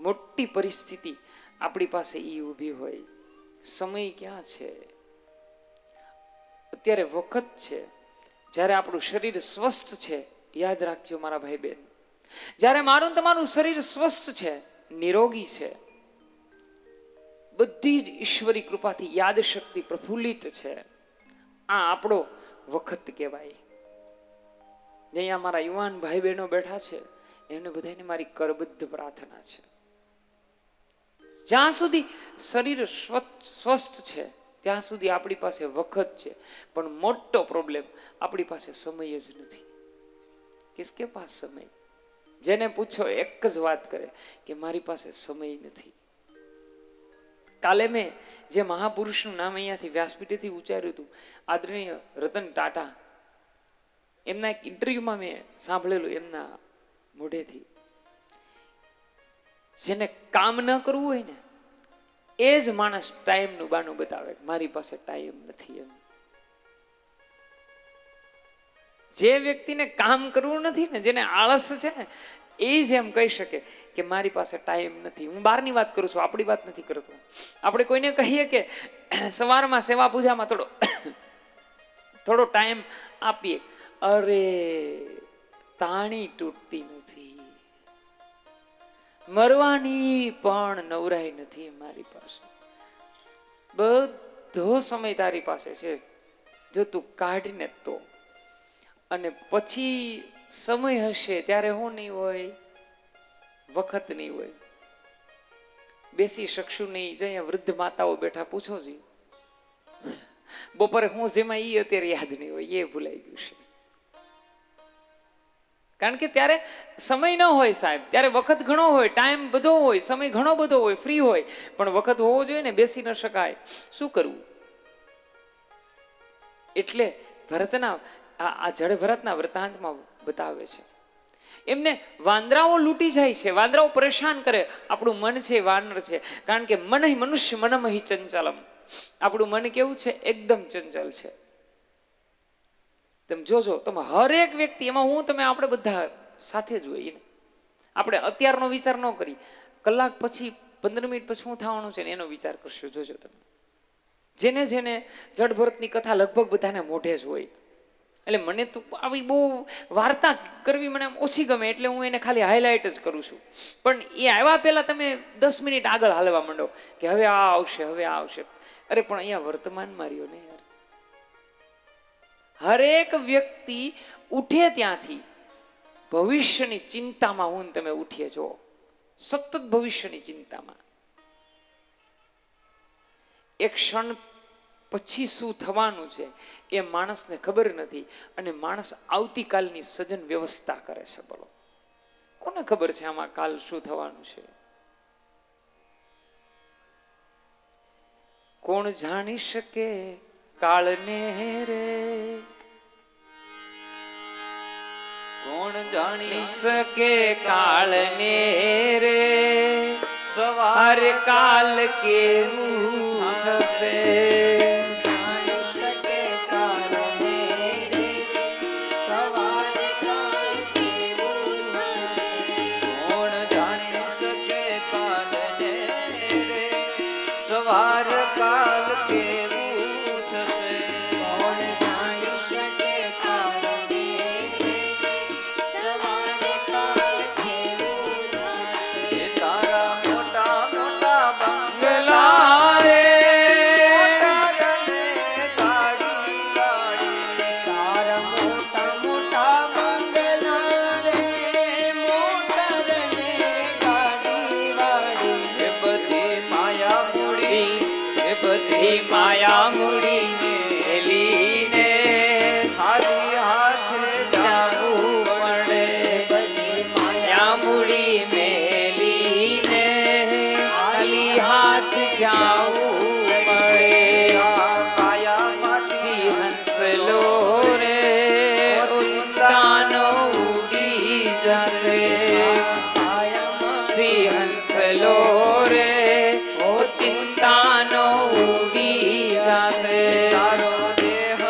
મોટી પરિસ્થિતિ આપણી પાસે ઈ ઊભી હોય, સમય ક્યાં છે? અત્યારે વખત છે જ્યારે આપણું શરીર સ્વસ્થ છે. યાદ રાખજો મારા ભાઈ બહેન, જ્યારે મારું તમારું શરીર સ્વસ્થ છે, નિરોગી છે, બધી જ ઈશ્વરી કૃપાથી યાદ શક્તિ પ્રફુલ્લિત છે, આ આપણો વખત કહેવાય. અહીંયા મારા યુવાન ભાઈ બહેનો બેઠા છે, એમને બધાને મારી કરબદ્ધ પ્રાર્થના છે, જ્યાં સુધી શરીર સ્વસ્થ છે ત્યાં સુધી આપણી પાસે વખત છે. પણ મોટો પ્રોબ્લેમ આપણી પાસે સમય જ નથી. કિસકે પાસ સમય? જેને પૂછો એક જ વાત કરે કે મારી પાસે સમય નથી. કાલે મેં જે મહાપુરુષનું નામ અહીંયાથી વ્યાસપીઠેથી ઉચ્ચાર્યું હતું, આદરણીય રતન ટાટા, એમના એક ઇન્ટરવ્યુમાં મેં સાંભળેલું એમના મોઢેથી, જેને કામ ન કરવું હોય ને એ જ માણસ ટાઈમનું બાનું બતાવે, મારી પાસે ટાઈમ નથી એમ. જે વ્યક્તિને કામ કરવું નથી ને, જેને આળસ છે ને, એ જ એમ કહી શકે કે મારી પાસે ટાઈમ નથી. હું બહારની વાત કરું છું, આપણી વાત નથી કરતો. આપણે કોઈને કહીએ કે સવારમાં સેવા પૂજામાં થોડો ટાઈમ આપીએ, અરે તાણી તૂટતી નથી, મરવાની પણ નવરાઈ નથી મારી પાસે. બધો સમય તારી પાસે છે, જો તું કાઢીને તો. અને પછી સમય હશે ત્યારે હું નહીં હોય, વખત નહીં હોય, બેસી શકશું નહીં. જો અહીંયા વૃદ્ધ માતાઓ બેઠા, પૂછો જી બપોરે હું જેમાં ઈ અત્યારે યાદ નહીં હોય, એ ભૂલાઈ ગયું છે. કારણ કે ત્યારે સમય ન હોય સાહેબ, ત્યારે વખત ઘણો હોય, ટાઈમ બધો હોય, સમય ઘણો બધો હોય, ફ્રી હોય, પણ વખત હોવો જોઈએ ને, બેસી ન શકાય. શું કરવું? એટલે ભરતના આ જળ ભરતના વૃત્તાંતમાં બતાવે છે, એમને વાંદરાઓ લૂંટી જાય છે, વાંદરાઓ પરેશાન કરે. આપણું મન છે વાનર છે, કારણ કે મન મનુષ્ય મનમહી ચંચલમ. આપણું મન કેવું છે? એકદમ ચંચલ છે. તમે જોજો, તમે હરેક વ્યક્તિ, એમાં હું તમે આપણે બધા સાથે જ હોઈએ ને. આપણે અત્યારનો વિચાર ન કરી, કલાક પછી 15 મિનિટ પછી શું થવાનું છે ને એનો વિચાર કરશો. જોજો તમે, જેને જેને જળ ભરતની કથા લગભગ બધાને મોઢે જ હોય. એટલે મને તો આવી બહુ વાર્તા કરવી મને ઓછી ગમે, એટલે હું એને ખાલી હાઇલાઇટ જ કરું છું. પણ એ આવ્યા પહેલા તમે 10 મિનિટ આગળ હાલવા માંડો કે હવે આ આવશે, હવે આ આવશે. અરે પણ અહીંયા વર્તમાનમાં રહ્યો ને યાર. હરેક વ્યક્તિ ઉઠે ત્યાંથી ભવિષ્યની ચિંતામાં હું ને તમે ઉઠીએ જો, સતત ભવિષ્યની ચિંતામાં. એક ક્ષણ પછી શું થવાનું છે એ માણસને ખબર નથી, અને માણસ આવતીકાલની સજન વ્યવસ્થા કરે છે. બોલો, કોને ખબર છે આમાં કાલ શું થવાનું છે? કોણ જાણી શકે કાળને રે? કોણ જાણી શકે કાળને રે? સવાર કાલ કેવું થશે? જાણી શકે કાળને રે, સવાર કાળ કેવું હશે. કોણ જાણી શકે કાળને રે, સવાર કાલ કેવું થશે. કોણ જાણી શકે કાળને રે, સવાર કાલ કેવું થશે. એ તારા મોટા મોટા બંગલા રે મોટારને ગાડી વાળી. તારા મોટા મોટા બંગલા રે, મોટારને ગાડી વાળી. એ બધી માયા મૂડી, એ બધી માયા મૂડી મેલીને ખાલી હાથે જાવું પડે. બધી માયા મૂડી મેલીને ખાલી હાથ જાવું પડે. આ કાયામાંથી હંસલો રે ચિંતાનો ઉડી જશે. શ્રી હંસલો રે ઓ ચિંતાનો ઉડી જશે. તારો દેહ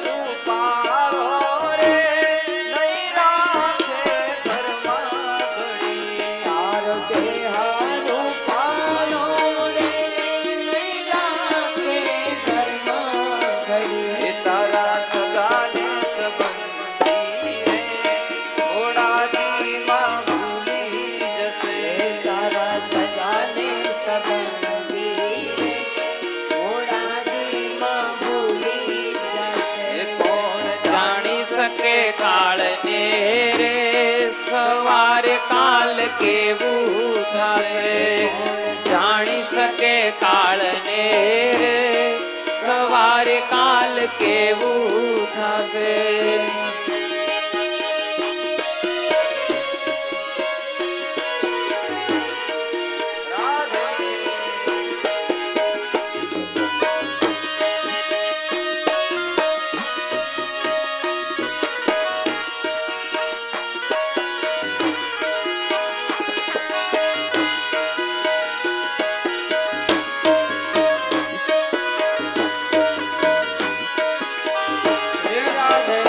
રૂપાળો રે, નહીં રાખે ઘરમાં ઘડી. તારો દેહ રૂપાળો રે, નહીં રાખે ઘરમાં ઘડી. એ તારા સગાને સંબંધી રે, ઘોડાજીમાં ભૂલી જશે. તારા સગાને સંબંધી રે, ઘોડાજીમાં ભૂલી જશે. કોણ જાણી શકે કાળને રે, સવારે કાલ કેવું થશે? જાણી શકે કાળને રે, સવારે કાલ કેવું થશે? રાધે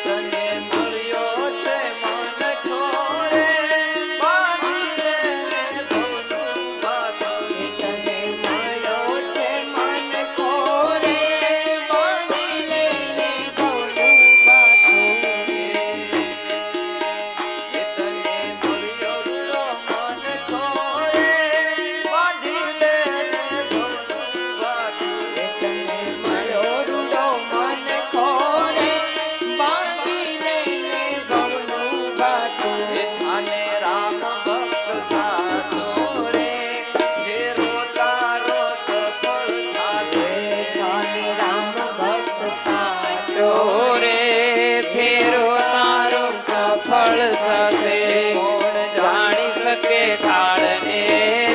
તને મળ્યો છે મન ખોરે, બાંધી લે ભવનું બાંધું. તને મળ્યો છે મન ખોરે, બાંધી લે ભવનું બાંધું. તને મળ્યો રૂડો મન ખોરે, બાંધી લે ભવનું બાંધું. તને મળ્યો રૂડો મન ખોરે, બાંધી લે ભવનું બાંધું. થાને રામ ભક્ત સાચો રે, ફેરો તારો સફળ થાશે. થાને રામ ભક્ત સાચો ચોરે ફેરો તારો સફળ થશે. કોણ જાણી શકે કાળને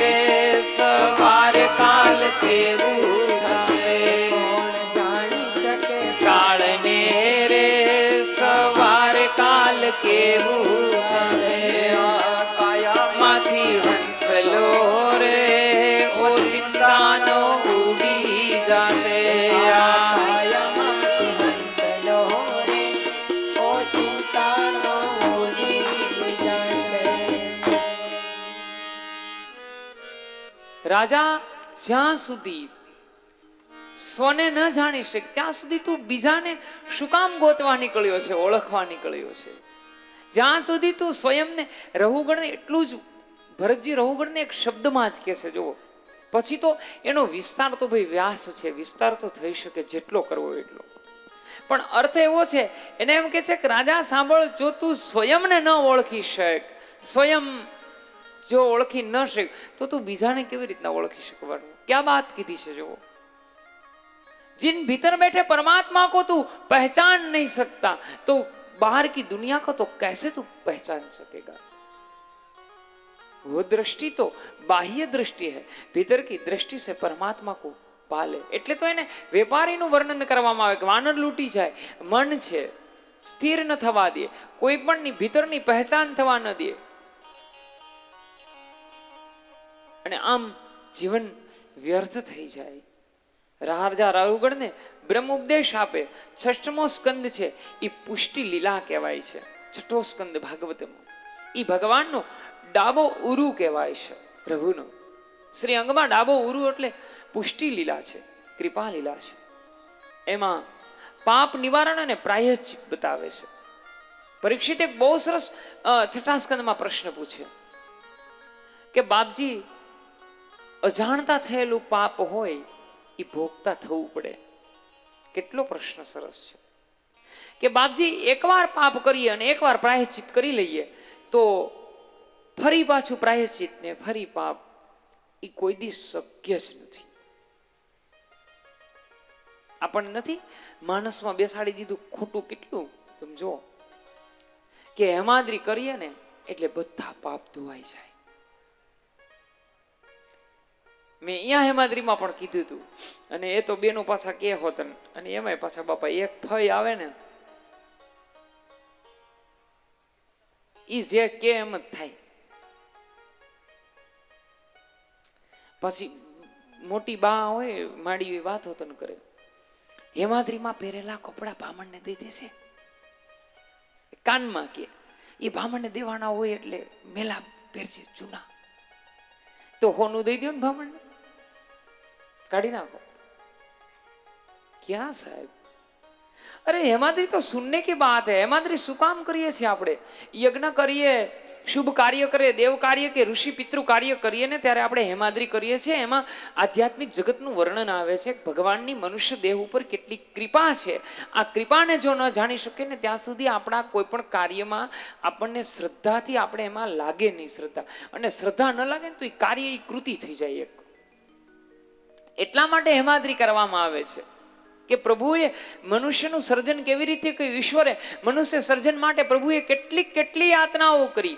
રે, સવારે કાલ કેવું થશે? કોણ જાણી શકે કાળને રે, સવારે કાલ કેવું થશે? માંથી હંસલો રે ઓ ચિંતાનો ઉડી જશે. કાયામાંથી હંસલો રે, ઓ ચિંતાનો ઉડી જશે. રાજા જ્યાં સુધી સ્વને ન જાણી શકે ત્યાં સુધી તું બીજાને શું કામ ગોતવા નીકળ્યો છે, ઓળખવા નીકળ્યો છે? જ્યાં સુધી તું સ્વયંને રહુગણને એટલું જ ભરતજી રહુગણને એક શબ્દમાં જ કહે છે જુઓ, પછી તો એનો વિસ્તાર તો ભાઈ વ્યાસ છે, વિસ્તાર તો થઈ શકે જેટલો કરવો એટલો, પણ અર્થ એવો છે એને એમ કે છે કે રાજા સાંભળ, જો તું સ્વયંને ન ઓળખી શક, સ્વયં જો ઓળખી ન શક તો તું બીજાને કેવી રીતના ઓળખી શકવાનું? ક્યાં વાત કીધી છે જુઓ, जिन भीतर बैठे परमात्मा को तू पहचान नहीं सकता तो बाहर की दुनिया को तो कैसे तू पहचान सकेगा? वो दृष्टि तो बाह्य दृष्टि है, भीतर की दृष्टि से परमात्मा को पाले. એટલે તો એને વેપારીનું વર્ણન કરવામાં આવે કે વાનર લૂંટી જાય, મન છે સ્થિર ન થવા દે, કોઈ પણની ભીતરની પહેચાન થવા ન દે, અને આમ જીવન વ્યર્થ થઈ જાય. રાજા રહુગણને બ્રહ્મ ઉપદેશ આપે. 6મો સ્કંદ છે એ પુષ્ટિ લીલા કહેવાય છે. 6ઠો સ્કંદ ભાગવતમાં એ ભગવાનનો ડાબો ઉરુ કહેવાય છે. પ્રભુનો શ્રી અંગમાં ડાબો ઉરુ એટલે પુષ્ટિ લીલા છે, કૃપા લીલા છે. એમાં પાપ નિવારણ અને પ્રાયશ્ચિત બતાવે છે. પરીક્ષિત એક બહુ સરસ 6ઠા સ્કંદમાં પ્રશ્ન પૂછ્યો કે બાપજી, અજાણતા થયેલું પાપ હોય એ ભોગતા થવું પડે. કેટલો પ્રશ્ન સરસ છે કે બાપજી, એકવાર પાપ કરીએ અને એકવાર પ્રાયશ્ચિત કરી લઈએ તો ફરી પાછું પ્રાયશ્ચિત ને ફરી પાપ એ કોઈ દી શક્ય જ નથી. આપણને નથી માણસમાં બેસાડી દીધું ખોટું કેટલું સમજો કે હેમાદ્રી કરીએ ને એટલે બધા પાપ ધોવાઈ જાય. મેં અહીંયા હેમાદ્રીમાં પણ કીધું હતું, અને એ તો બેનો પાછા કે હોત, અને એમાંય પાછા બાપા એક ફઈ આવે ને ઈ જે કે એમ જ થાય. પછી મોટી બા હોય માડી વાત હોતો ન કરે, હેમાદ્રીમાં પહેરેલા કપડા બ્રાહ્મણને દઈ દેશે, કાનમાં કે એ બ્રાહ્મણને દેવાના હોય એટલે મેલા પહેરશે જૂના, તો હોનું દઈ દો ને બ્રાહ્મણને, કાઢી નાખો. ક્યાં સાહેબ? અરે હેમાદ્રી તો સુનને की बात है. હેમાદ્રી શું કામ કરીએ છીએ આપણે? યજ્ઞ કરીએ, શુભ કાર્ય કરીએ, દેવ કાર્ય કે ઋષિ પિતૃ કાર્ય કરીએ ને ત્યારે આપણે હેમાદ્રી કરીએ છીએ. એમાં આધ્યાત્મિક જગતનું વર્ણન આવે છે, ભગવાનની મનુષ્ય દેહ ઉપર કેટલી કૃપા છે. આ કૃપાને જો ન જાણી શકીએ ને ત્યાં સુધી આપણા કોઈ પણ કાર્યમાં આપણને શ્રદ્ધાથી આપણે એમાં લાગે નહીં શ્રદ્ધા, અને શ્રદ્ધા ન લાગે ને તો એ કાર્ય એ કૃતિ થઈ જાય એક. એટલા માટે હેમાદ્રી કરવામાં આવે છે કે પ્રભુએ મનુષ્યનું સર્જન કેવી રીતે કર્યું. ઈશ્વરે મનુષ્ય સર્જન માટે પ્રભુએ કેટલી યાતનાઓ કરી,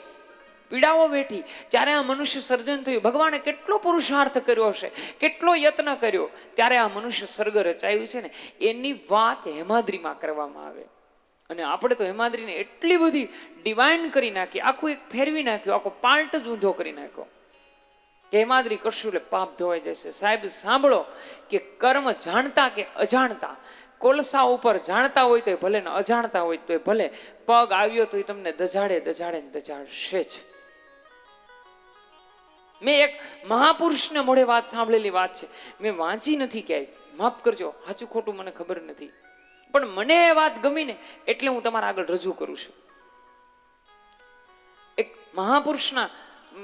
પીડાઓ વેઠી, ત્યારે આ મનુષ્ય સર્જન થયું. ભગવાને કેટલો પુરુષાર્થ કર્યો હશે, કેટલો યત્ન કર્યો, ત્યારે આ મનુષ્ય સર્ગ રચાયું છે ને એની વાત હેમાદ્રીમાં કરવામાં આવે. અને આપણે તો હેમાદ્રીને એટલી બધી ડિવાઇન કરી નાખી, આખું એક ફેરવી નાખ્યું, આખો પાર્ટ જ ઊંધો કરી નાખ્યો કે હેમાદ્રી કરશું એટલે પાપ ધોવાઈ જશે. સાહેબ સાંભળો કે કર્મ જાણતા કે અજાણતા, કોલસા ઉપર જાણતા હોય તો ભલે ને અજાણતા હોય તો ભલે, પગ આવ્યો તો એ તમને દજાડશે જ. મેં એક મહાપુરુષને મોઢે વાત સાંભળેલી વાત છે, મેં વાંચી નથી ક્યાંય, માફ કરજો, સાચું ખોટું મને ખબર નથી, પણ મને એ વાત ગમી ને એટલે હું તમારા આગળ રજૂ કરું છું. એક મહાપુરુષના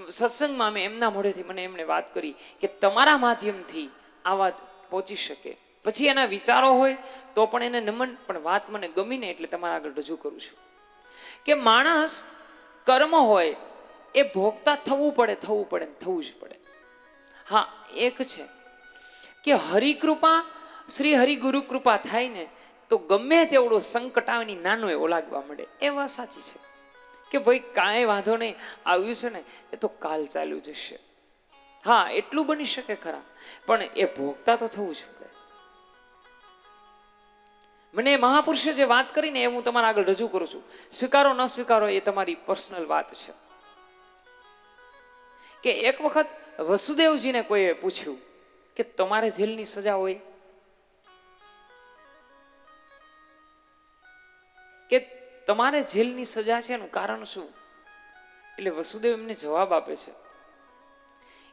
સત્સંગમાં મેં એમના મોઢેથી મને એમણે વાત કરી કે તમારા માધ્યમથી આ વાત પહોંચી શકે. પછી એના વિચારો હોય તો પણ એને નમન, પણ વાત મને ગમીને એટલે તમારા આગળ રજૂ કરું છું કે માણસ કર્મ હોય એ ભોગતા થવું પડે થવું જ પડે. હા, એક છે કે હરિકૃપા, શ્રી હરિ ગુરુ કૃપા થાય ને તો ગમે તેવડો સંકટ આવે ને નાનો એવો લાગવા મળે. એ વાત સાચી છે કે ભાઈ કાંઈ વાંધો નહીં, આવ્યું છે ને એ તો કાલ ચાલ્યું જશે. હા, એટલું બની શકે ખરા, પણ એ ભોગતા તો થવું જ પડે. મને મહાપુરુષે જે વાત કરીને એ હું તમારા આગળ રજૂ કરું છું. સ્વીકારો ન સ્વીકારો એ તમારી પર્સનલ વાત છે. કે એક વખત વસુદેવજીને કોઈએ પૂછ્યું કે તમારે જેલની સજા હોય કે તમારે જેલની સજા છે એનું કારણ શું? એટલે વસુદેવ એમને જવાબ આપે છે,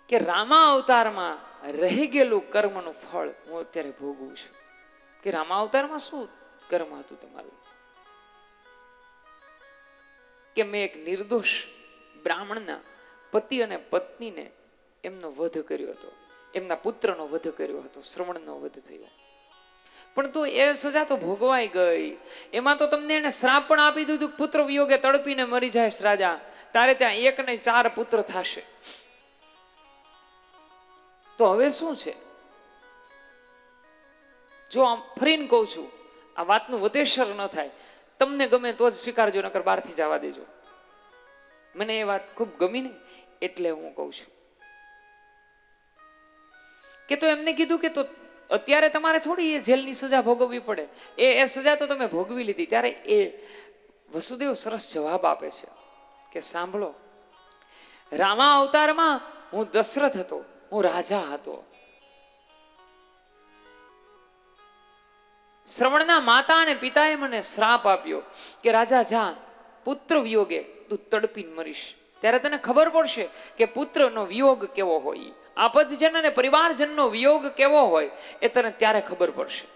કે રામા અવતારમાં રહી ગયેલું કર્મનું ફળ હું અત્યારે ભોગવું છું. કે રામા અવતારમાં શું કર્મ હતું તમારું? કે મેં એક નિર્દોષ બ્રાહ્મણના પતિ અને પત્નીને એમનો વધ કર્યો હતો, એમના પુત્રનો વધ કર્યો હતો, શ્રવણનો વધ થયો. પણ તો એ સજા તો ભોગવાઈ ગઈ. એમાં તો તમને એને શ્રાપ પણ આપી દીધું, પુત્ર વિયોગે તડપીને મરી જાય રાજા, તારે ત્યાં 1 નહીં 4 પુત્ર થશે. તો હવે શું છે? જો આમ ફરીને કહું છું, આ વાતનું વધેસર ન થાય, તમને ગમે તો જ સ્વીકારજો, નકર બહારથી જવા દેજો. મને એ વાત ખૂબ ગમી ને એટલે હું કહું છું કે તો એમને કીધું કે તો અત્યારે તમારે થોડી એ જેલની સજા ભોગવવી પડે, એ સજા તો તમે ભોગવી લીધી. ત્યારે એ વસુદેવ સરસ જવાબ આપે છે કે સાંભળો, રામા અવતારમાં હું દશરથ હતો, હું રાજા હતો. શ્રવણના માતા અને પિતાએ મને શ્રાપ આપ્યો કે રાજા જા, પુત્ર વિયોગે તું તડપીને મરીશ. ત્યારે તને ખબર પડશે કે પુત્રનો વિયોગ કેવો હોય, આપદજન અને પરિવારજનનો વિયોગ કેવો હોય, એ તને ત્યારે ખબર પડશે.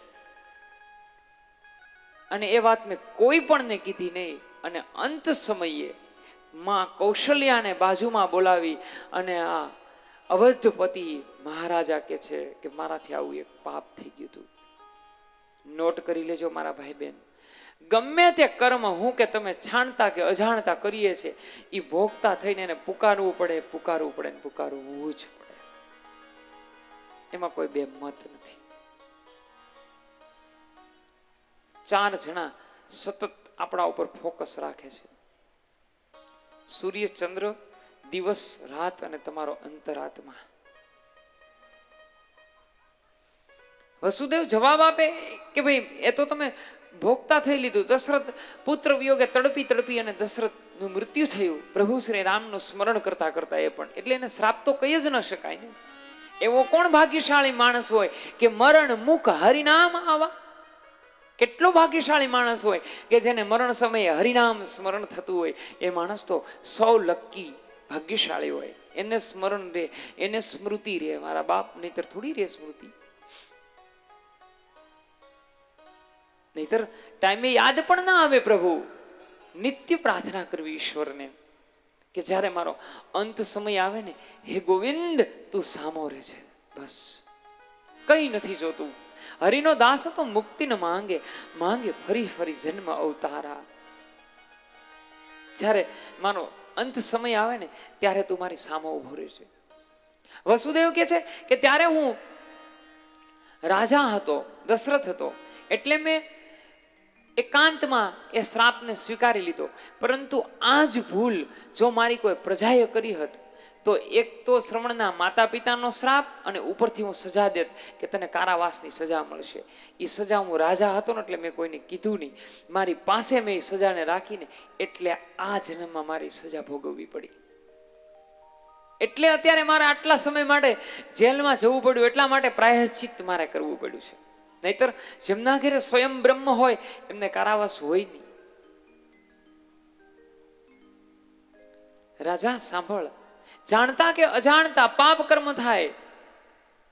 અને એ વાત મેં કોઈ પણને કીધી નહીં. અને અંત સમયે માં કૌશલ્યાને બાજુમાં બોલાવી અને આ અવધપતિ મહારાજા કે છે કે મારાથી આવું એક પાપ થઈ ગયું હતું. નોટ કરી લેજો મારા ભાઈ બહેન, ગમે તે કર્મ હું કે તમે જાણતા કે અજાણતા કરીએ છીએ, એ ભોગતા થઈને એને પુકારવું પડે, પુકારવું પડે ને પુકારવું જ પડે. એમાં કોઈ બે મત નથી. 4 જણા સતત આપણા ઉપર ફોકસ રાખે છે, સૂર્ય, ચંદ્ર, દિવસ, રાત અને તમારો અંતરાત્મા. વસુદેવ જવાબ આપે કે ભાઈ એ તો તમે ભોગતા થઈ લીધું. દશરથ પુત્ર વિયોગે તડપી તડપી અને દશરથનું મૃત્યુ થયું, પ્રભુ શ્રી રામનું સ્મરણ કરતા કરતા. એ પણ એટલે એને શ્રાપ તો કહી જ ન શકાય ને. એવો કોણ ભાગ્યશાળી માણસ હોય કે મરણ મુખ હરિનામ આવા? કેટલો ભાગ્યશાળી માણસ હોય કે જેને મરણ સમયે હરિનામ સ્મરણ થતું હોય. એ માણસ તો 100 લકી ભાગ્યશાળી હોય. એને સ્મરણ રહે, એને સ્મૃતિ રહે. મારા બાપ નહીતર થોડી રહે સ્મૃતિ, નહીતર ટાઈમે યાદ પણ ના આવે. પ્રભુ નિત્ય પ્રાર્થના કરવી ઈશ્વરને કે જ્યારે મારો અંત સમય આવે ને, હે ગોવિંદ તું સામો રહેજે, બસ કઈ નથી જોતું. હરિનો દાસ તો મુક્તિ ન માંગે, માંગે ફરી ફરી જન્મ અવતારા. જ્યારે મારો અંત સમય આવે ને ત્યારે તું મારી સામો ઉભો રહેજે. વસુદેવ કે છે કે ત્યારે હું રાજા હતો, દશરથ હતો, એટલે મેં એકાંતમાં એ શ્રાપને સ્વીકારી લીધો. પરંતુ આ જ ભૂલ જો મારી કોઈ પ્રજાએ કરી હોત તો એક તો શ્રવણના માતા પિતાનો શ્રાપ અને ઉપરથી હું સજા દેત કે તને કારાવાસની સજા મળશે. એ સજા હું રાજા હતો ને એટલે મેં કોઈને કીધું નહીં, મારી પાસે મેં એ સજાને રાખીને એટલે આ જન્મમાં મારી સજા ભોગવવી પડી. એટલે અત્યારે મારે આટલા સમય માટે જેલમાં જવું પડ્યું, એટલા માટે પ્રાયશ્ચિત મારે કરવું પડ્યું છે. નહીતર જેમના ઘરે સ્વયં બ્રહ્મ હોય એમને કારાવાસ હોય નહીં. રાજા સાંભળ, જાણતા કે અજાણતા પાપ કર્મ થાય,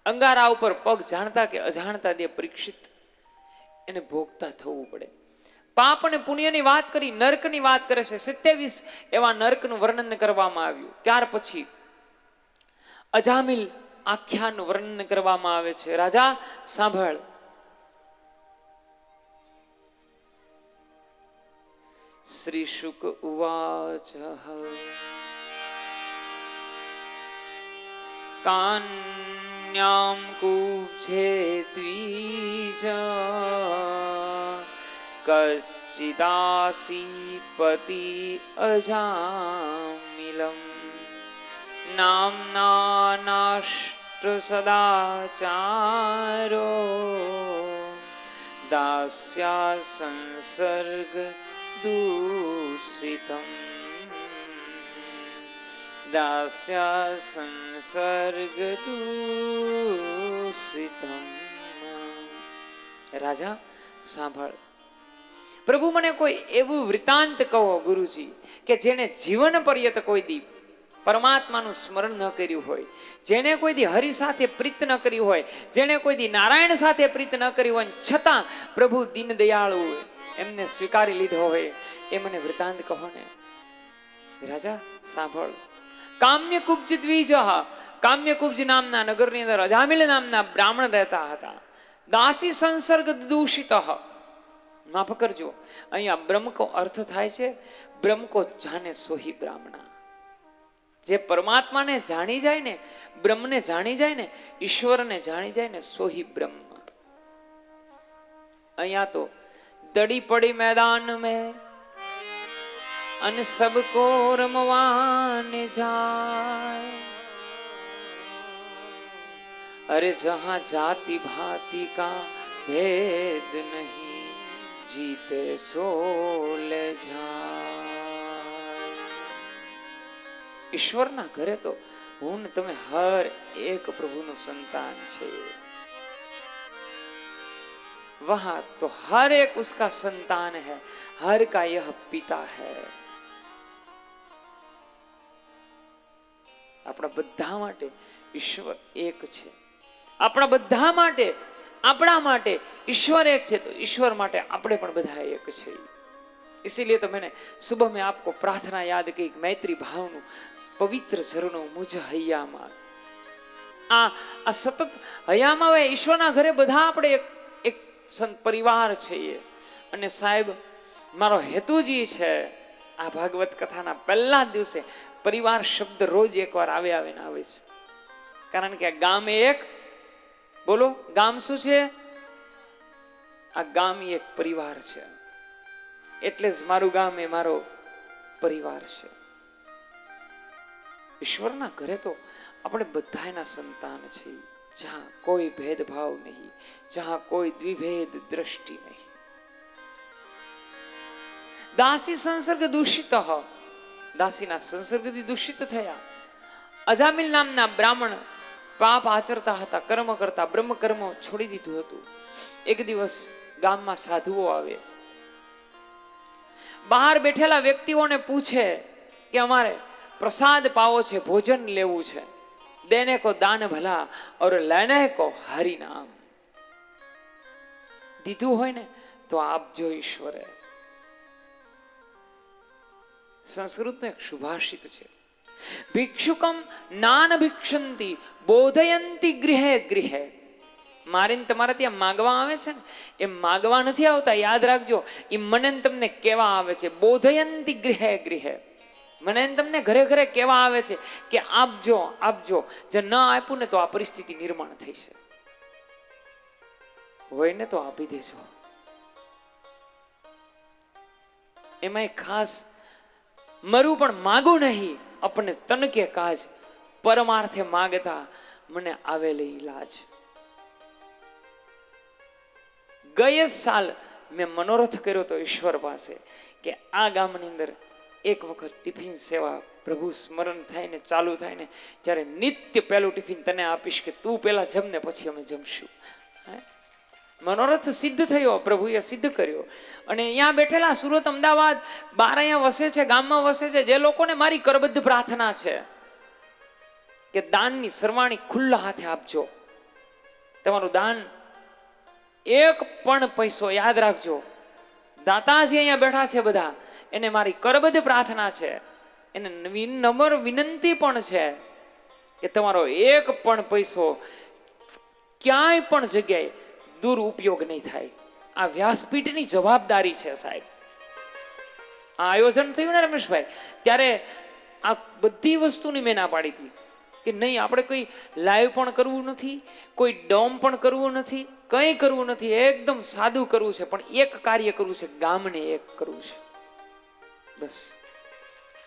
અંગારા ઉપર પગ જાણતા કે અજાણતા દે પરીક્ષિત, એને ભોગતા થવું પડે. પાપ અને પુણ્યની વાત કરી, નર્કની વાત કરે છે. 27 એવા નર્કનું વર્ણન કરવામાં આવ્યું. ત્યાર પછી અજામિલ આખ્યાનનું વર્ણન કરવામાં આવે છે. રાજા સાંભળ, શ્રી શુક ઉવાચ કાન્યામ કુબ્જે દ્વિજ કશ્ચિદાસી પતિ અજામિલમ નામ્ના નાષ્ટ સદાચારો દાસ્યા સંસર્ગ દૂષિતમ દાસ્યા સંસર્ગ દૂષિતમ. રાજા સાંભળ, પ્રભુ મને કોઈ એવું વૃતાંત કહો ગુરુજી કે જેને જીવન પર્યંત કોઈ દી પરમાત્માનું સ્મરણ ન કર્યું હોય, જેણે કોઈ દી હરિ સાથે પ્રીત ન કરી હોય, જેણે કોઈ દી નારાયણ સાથે પ્રીત ન કરી હોય, છતાં પ્રભુ દીન દયાળુ એમને સ્વીકારી લીધો હોય, એ મને વૃતાંત કહો ને. રાજા સાંભળ. કામ્યકુબ્જ દ્વિજ, કામ્યકુબ્જ નામના નગરની અંદર અજામિલ નામના બ્રાહ્મણ રહેતા હતા. દાસી સંસર્ગ દૂષિત. માફ કરજો, અહીંયા બ્રહ્મ કો અર્થ થાય છે બ્રહ્મ કો જાને સોહી બ્રાહ્મણા. જે પરમાત્માને જાણી જાય ને, બ્રહ્મને જાણી જાય ને, ઈશ્વરને જાણી જાય ને, સોહી બ્રહ્મ. અહીંયા તો દડી પડી મેદાન में અને સબકો રમવાને જાય. अरे जहां जाति भाति का भेद नहीं, जीते सो ले जाए. ઈશ્વરના ઘરે તો હું ને તમે હર એક પ્રભુનું સંતાન છે. वहां तो हर एक उसका संतान है, हर का यह पिता है. આપણા બધા માટે ઈશ્વર એક છે. આપણા બધા માટે, આપણા માટે ईश्वर एक છે, तो ईश्वर માટે આપણે પણ બધા એક છે. इसीलिए तो मैंने सुबह में आपको प्रार्थना याद की, मैत्री भावનું પવિત્ર ઝરણું મુજ હૈયામાં. આ સતત હૈયામાં હોય. ઈશ્વરના ઘરે બધા આપણે એક સંત પરિવાર છીએ. અને સાહેબ, મારો હેતુજી છે આ ભાગવત કથાના પહેલા દિવસે પરિવાર શબ્દ રોજ એકવાર આવે છે. કારણ કે આ ગામ એક, બોલો ગામ શું છે? આ ગામ એક પરિવાર છે. એટલે જ મારું ગામ એ મારો પરિવાર છે. ઈશ્વરના ઘરે તો આપણે બધા એના સંતાન છીએ, જહાં કોઈ ભેદભાવ નહીં, જહાં કોઈ દ્વિભેદ દ્રષ્ટિ નહીં. દાસી સંસર્ગ દૂષિત, દાસીના સંસર્ગથી દૂષિત થયા. અજામિલ નામના બ્રાહ્મણ પાપ આચરતા હતા, કર્મ કરતા, બ્રહ્મ કર્મ છોડી દીધું હતું. એક દિવસ ગામમાં સાધુઓ આવે, બહાર બેઠેલા વ્યક્તિઓને પૂછે કે અમારે પ્રસાદ પાવો છે, ભોજન લેવું છે. देने को दान भला और लेने को हरि नाम. દીધું હોય ને તો આપજો ઈશ્વરે. સંસ્કૃતનો એક સુભાષિત છે, ભિક્ષુકમ નાન ભિક્ષંતી બોધયંતી ગૃહે ગૃહે. મારીને તમારા ત્યાં માગવા આવે છે ને, એ માગવા નથી આવતા, યાદ રાખજો. એ મને તમને કેવા આવે છે, બોધયંતી ગૃહે ગૃહે. મને તમને ઘરે ઘરે કેવા આવે છે કે આપજો આપજો. જે ન આપ્યું ને તો આ પરિસ્થિતિ નિર્માણ થઈ છે. હોય ને તો આપી દેજો. એમાં ખાસ મરું પણ માગું નહીં, अपने तन के काज परमार्थे मागता મને આવેલી ઈલાજ. ગયે સાલ મેં મનોરથ કર્યો તો ઈશ્વર પાસે કે આ ગામની અંદર એક વખત ટિફિન સેવા પ્રભુ સ્મરણ થાય ને ચાલુ થાય ને, જ્યારે નિત્ય પહેલું ટિફિન તને આપીશ કે તું પેલા જમને પછી અમે જમશું. મનોરથ સિદ્ધ થયો, પ્રભુએ સિદ્ધ કર્યો. અને અહીંયા બેઠેલા સુરત, અમદાવાદ, બાર અહીંયા વસે છે, ગામમાં વસે છે, જે લોકોને મારી કરબદ્ધ પ્રાર્થના છે કે દાનની સરવાણી ખુલ્લા હાથે આપજો. તમારું દાન એક પણ પૈસો, યાદ રાખજો, દાતાજી અહીંયા બેઠા છે બધા, એને મારી કરબદ્ધ પ્રાર્થના છે, એને નમ્ર વિનંતી પણ છે કે તમારો એક પણ પૈસો ક્યાંય પણ જગ્યાએ દુરુપયોગ નહીં થાય. આ વ્યાસપીઠની જવાબદારી છે સાહેબ. આ આયોજન થયું ને રમેશભાઈ, ત્યારે આ બધી વસ્તુની મેં ના પાડી હતી કે નહીં, આપણે કોઈ લાઈવ પણ કરવું નથી, કોઈ ડોમ પણ કરવું નથી, કંઈ કરવું નથી, એકદમ સાદું કરવું છે. પણ એક કાર્ય કરવું છે, ગામને એક કરવું છે, બસ.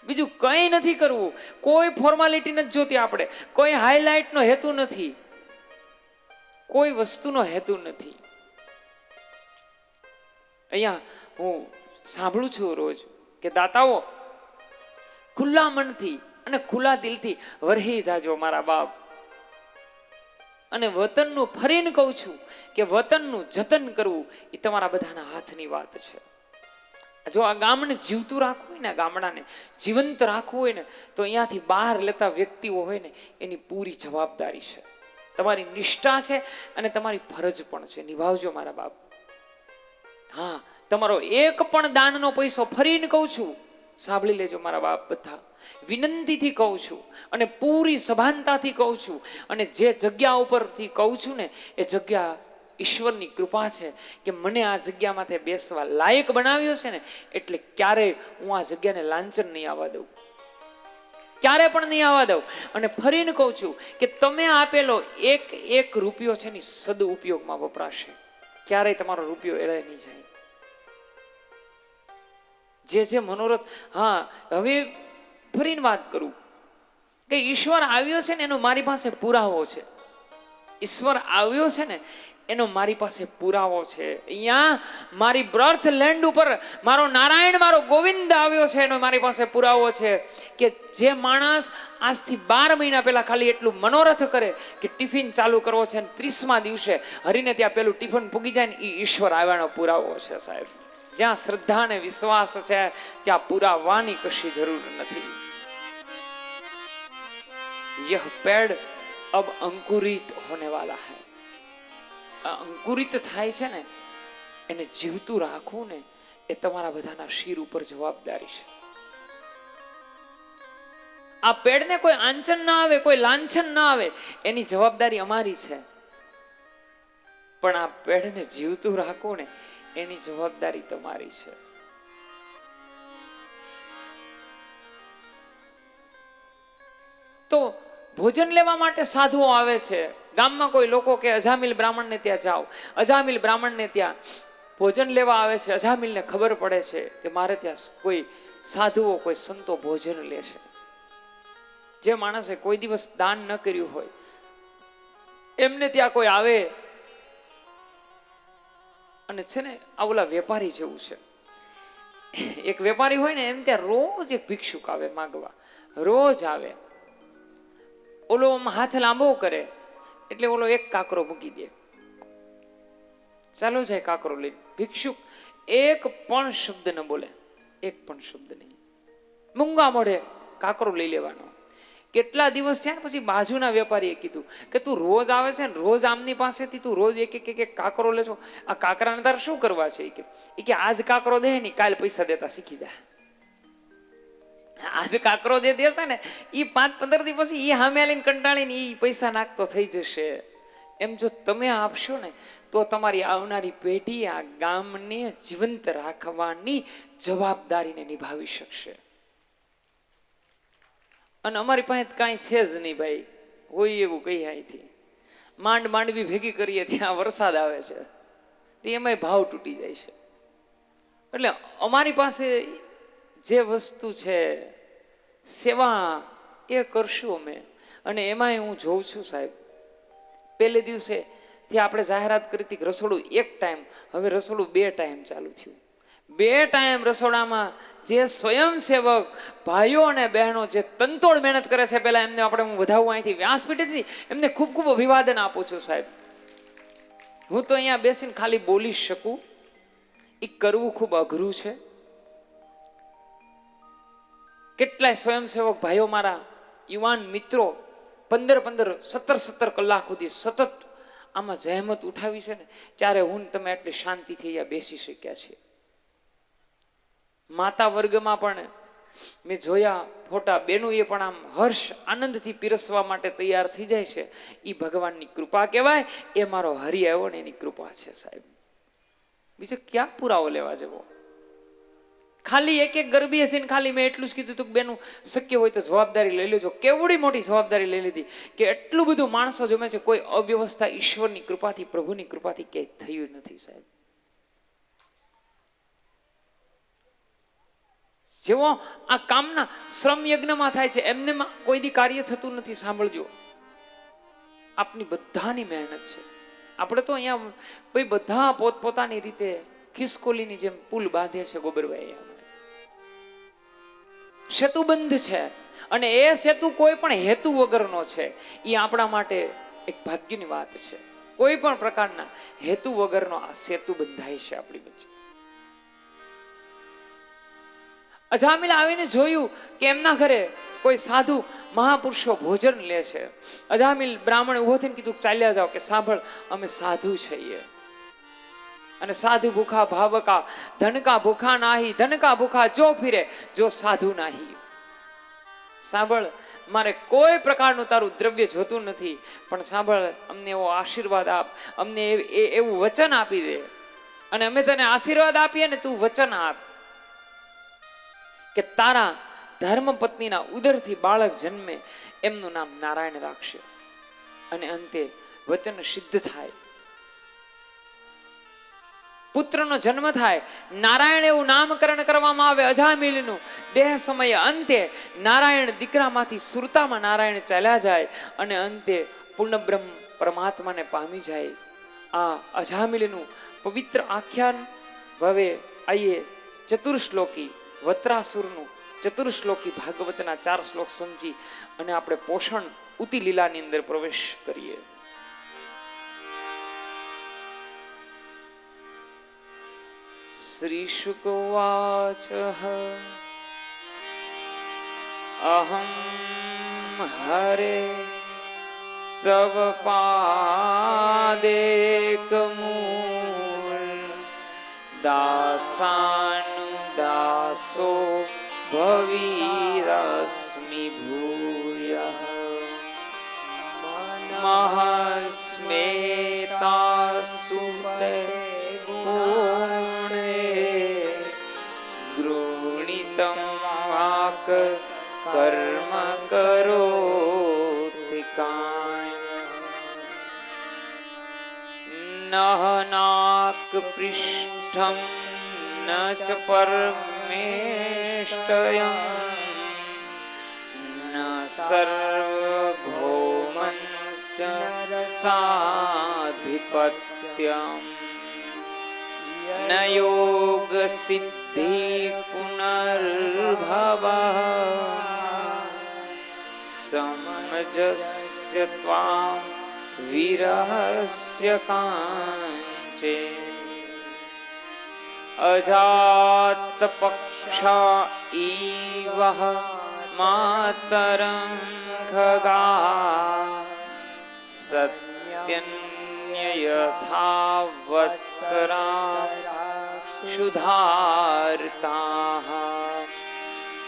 બીજું કંઈ નથી કરવું. કોઈ ફોર્માલિટી નથી જોતી આપણે, કોઈ હાઈલાઇટનો હેતુ નથી, કોઈ વસ્તુનો હેતુ નથી. અહીંયા હું સાંભળું છું રોજ કે દાતાઓ ખુલ્લા મનથી અને ખુલ્લા દિલથી વરહી જાજો મારા બાપ. અને વતનનું ફરીને કહું છું કે વતનનું જતન કરવું એ તમારા બધાના હાથની વાત છે. જો આ ગામને જીવતું રાખવું હોય ને, ગામડાને જીવંત રાખવું હોય ને, તો અહીંયાથી બહાર લેતા વ્યક્તિઓ હોય ને એની પૂરી જવાબદારી છે, તમારી નિષ્ઠા છે અને તમારી ફરજ પણ છે, નિભાવજો મારા બાપ. હા, તમારો એક પણ દાનનો પૈસો, ફરીને કહું છું, સાંભળી લેજો મારા બાપ, બધા વિનંતીથી કહું છું અને પૂરી સભાનતાથી કહું છું. અને જે જગ્યા ઉપરથી કહું છું ને, એ જગ્યા ઈશ્વરની કૃપા છે કે મને આ જગ્યામાંથી બેસવા લાયક બનાવ્યો છે ને, એટલે ક્યારેય હું આ જગ્યાને લાંછન નહીં આવવા દઉં, ક્યારે પણ નહીં આવવા દઉં. અને ફરીને કહું છું કે તમે આપેલો એક રૂપિયો છે ને સદુપયોગમાં વપરાશે, ક્યારેય તમારો રૂપિયો એળે નહીં જાય. જે મનોરથ, હા, હવે ફરીને વાત કરું કે ઈશ્વર આવ્યો છે ને એનો મારી પાસે પુરાવો છે. ઈશ્વર આવ્યો છે ને એનો મારી પાસે પુરાવો છે. અહીંયા મારી બર્થ લેન્ડ ઉપર મારો નારાયણ, મારો ગોવિંદ આવ્યો છે, એનો મારી પાસે પુરાવો છે કે જે માણસ આજથી 12 મહિના પહેલા ખાલી એટલું મનોરથ કરે કે ટિફિન ચાલુ કરવો છે, 30મા દિવસે હરીને ત્યાં પેલું ટિફિન પૂગી જાય ને, એ ઈશ્વર આવ્યાનો પુરાવો છે સાહેબ. જ્યાં શ્રદ્ધા અને વિશ્વાસ છે ત્યાં પુરાવાની કશી જરૂર નથી. यह पेड़ अब अंकुरित होने वाला है. અંકુરિત થાય છે ને, એને જીવતું રાખવું ને, એ તમારા બધાના શિર ઉપર જવાબદારી છે. આ પેડને કોઈ આંચન ના આવે, કોઈ લાંછન ના આવે, એની જવાબદારી અમારી છે. પણ આ પેડને જીવતું રાખવું ને, એની જવાબદારી તમારી છે. તો ભોજન લેવા માટે સાધુઓ આવે છે. ગામમાં કોઈ લોકો કે અજામિલ બ્રાહ્મણને ત્યાં જાઓ, અજામિલ બ્રાહ્મણને ત્યાં ભોજન લેવા આવે છે. અજામિલને ખબર પડે છે કે મારે ત્યાં કોઈ સાધુઓ, કોઈ સંતો ભોજન લે છે. જે માણસે કોઈ દિવસ દાન ન કર્યું હોય એમને ત્યાં કોઈ આવે અને છે ને, આ ઓલા વેપારી જેવું છે. એક વેપારી હોય ને, એમ ત્યાં રોજ એક ભિક્ષુક આવે માંગવા, રોજ આવે. ઓલો હાથ લાંબો કરે એટલે ઓલો એક કાકરો મૂકી દે, ચાલો જાય કાકરો લઈને. ભિક્ષુક એક પણ શબ્દ ન બોલે, એક પણ શબ્દ નહીં, મૂંગા મોઢે કાકરો લઈ લેવાનો. કેટલા દિવસ થયા ને પછી બાજુના વેપારીએ કીધું કે તું રોજ આવે છે ને, રોજ આમની પાસેથી તું રોજ એક કાકરો લેજો, આ કાકરાને તારે શું કરવા છે? કે આજ કાકરો દે ને, કાલ પૈસા દેતા શીખી જાય. આજે કાકરો જે દેશે ને, એ 5-15 દિવસ પછી એ સામે લઈને કંટાળીને એ પૈસા નાખતો થઈ જશે. એમ જો તમે આપશો ને, તો તમારી આવનારી પેઢી આ ગામને જીવંત રાખવાની જવાબદારીને નિભાવી શકશે. અને અમારી પાસે કાંઈ છે જ નહીં ભાઈ, હોય એવું કઈ અહીંથી માંડવી ભેગી કરીએ ત્યાં વરસાદ આવે છે, તે એમાંય ભાવ તૂટી જાય છે. એટલે અમારી પાસે જે વસ્તુ છે સેવા એ કરશું અમે. અને એમાંય હું જોઉં છું સાહેબ, પહેલે દિવસે ત્યાં આપણે જાહેરાત કરી હતી કે રસોડું 1 ટાઈમ, હવે રસોડું 2 ટાઈમ ચાલુ થયું. 2 ટાઈમ રસોડામાં જે સ્વયંસેવક ભાઈઓ અને બહેનો જે તનતોડ મહેનત કરે છે, પહેલા એમને આપણે હું વધાવું અહીંથી વ્યાસપીઠેથી એમને ખૂબ ખૂબ અભિવાદન આપું છું સાહેબ. હું તો અહીંયા બેસીને ખાલી બોલી શકું, એ કરવું ખૂબ અઘરું છે. કેટલાય સ્વયંસેવક ભાઈઓ, મારા યુવાન મિત્રો 15-15, 17-17 કલાક સુધી સતત આમાં જહેમત ઉઠાવી છે ને, ત્યારે હું તમે એટલી શાંતિથી અહીંયા બેસી શક્યા છીએ. માતા વર્ગમાં પણ મેં જોયા ફોટા, બેનુએ પણ આમ હર્ષ આનંદથી પીરસવા માટે તૈયાર થઈ જાય છે. એ ભગવાનની કૃપા કહેવાય, એ મારો હરિ આવ્યો ને એની કૃપા છે સાહેબ. બીજો ક્યાં પુરાવો લેવા જવો? ખાલી એક ગરબી હશે ને ખાલી મેં એટલું જ કીધું હતું કે બેનું શક્ય હોય તો જવાબદારી લઈ લેજો. કેવડી મોટી જવાબદારી લઈ લીધી કે એટલું બધું માણસો જમે છે, કોઈ અવ્યવસ્થા ઈશ્વરની કૃપાથી, પ્રભુની કૃપાથી ક્યાંય થયું નથી સાહેબ. જેવો આ કામના શ્રમ યજ્ઞમાં થાય છે, એમને કોઈ દી કાર્ય થતું નથી. સાંભળજો, આપની બધાની મહેનત છે. આપણે તો અહીંયા ભાઈ બધા પોતપોતાની રીતે ખિસકોલીની જેમ પુલ બાંધે છે. ગોબરભાઈ સેતુબંધ છે, અને એ સેતુ કોઈ પણ હેતુ વગરનો છે. એ આપણા માટે એક ભાગ્યની વાત છે. કોઈ પણ પ્રકારના હેતુ વગરનો આ સેતુ બંધાય છે આપણી વચ્ચે. અજામિલ આવીને જોયું કે એમના ઘરે કોઈ સાધુ મહાપુરુષો ભોજન લે છે. અજામિલ બ્રાહ્મણ ઉભો થઈને કીધું, ચાલ્યા જાઓ, કે સાંભળ, અમે સાધુ છીએ, અને સાધુ ભૂખા ભાવકા, ધનકા ભૂખા નાહી, ધનકા ભૂખા જો ફિરે, જો સાધુ નાહી. સાંભળ, મારે કોઈ પ્રકારનું તારું દ્રવ્ય જોતું નથી, પણ સાંભળ, અમને એવો આશીર્વાદ આપ, અમને એવું વચન આપી દે, અને અમે તને આશીર્વાદ આપીએ ને તું વચન આપ કે તારા ધર્મ પત્નીના ઉદરથી બાળક જન્મે, એમનું નામ નારાયણ રાખશે, અને અંતે વચન સિદ્ધ થાય, પુત્રનો જન્મ થાય, નારાયણ એવું નામકરણ કરવામાં આવે અજામિલનું. દેહ સમયે અંતે નારાયણ દીકરામાંથી સુરતામાં નારાયણ ચાલ્યા જાય, અને અંતે પૂર્ણબ્રહ્મ પરમાત્માને પામી જાય. આ અજામિલનું પવિત્ર આખ્યાન હવે આઈએ ચતુર્શ્લોકી વત્રાસુરનું ચતુર્શ્લોકી ભાગવતના 4 શ્લોક સમજી અને આપણે પોષણ ઉતિ લીલાની અંદર પ્રવેશ કરીએ. શ્રી શુકવાચ અહમ હરે તવ પાદેકમૂલ દાસાનુદાસો ભવીરસ્મિ ભૂયઃ મહાસ્મેતાસુતે ગુણે ગૃણીતમ વાક કર્મ કરોતિ કાય નહનાક પૃષ્ઠમ ન ચ પરમેષ્ટયં ન સર્વભૌમં ચ રસાધિપત્યં ન યોગ સિદ્ધિ પુનર્ભવઃ સમજસ્ય ત્વાં વિરહસ્ય કાંચે અજાત પક્ષા ઈવઃ માતરં ખગા સત્યન્યયથા વત્સરા શુધાર્તાઃ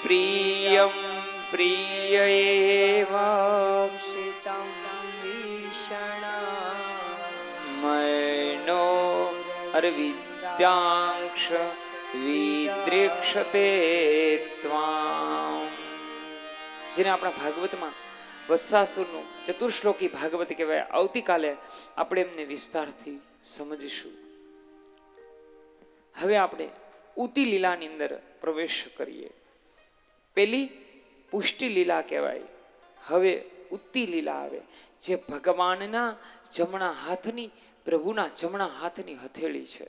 પ્રિયં પ્રિયૈવ ક્ષિतं ભીષણા મૈનો અરવિદ્યાંક્ષ વિદ્રેક્ષતે ત્વામ. જેને આપણા ભાગવતમાં વત્સાસુરનું ચતુર્શ્લોકી ભાગવત કહેવાય. આવતીકાલે આપણે એમને વિસ્તારથી સમજીશું. હવે આપણે ઉતિ લીલાની અંદર પ્રવેશ કરીએ. પેલી પુષ્ટિ લીલા કહેવાય. હવે ઉત્તિ લીલા આવે, જે ભગવાનના જમણા હાથની, પ્રભુના જમણા હાથની હથેળી છે,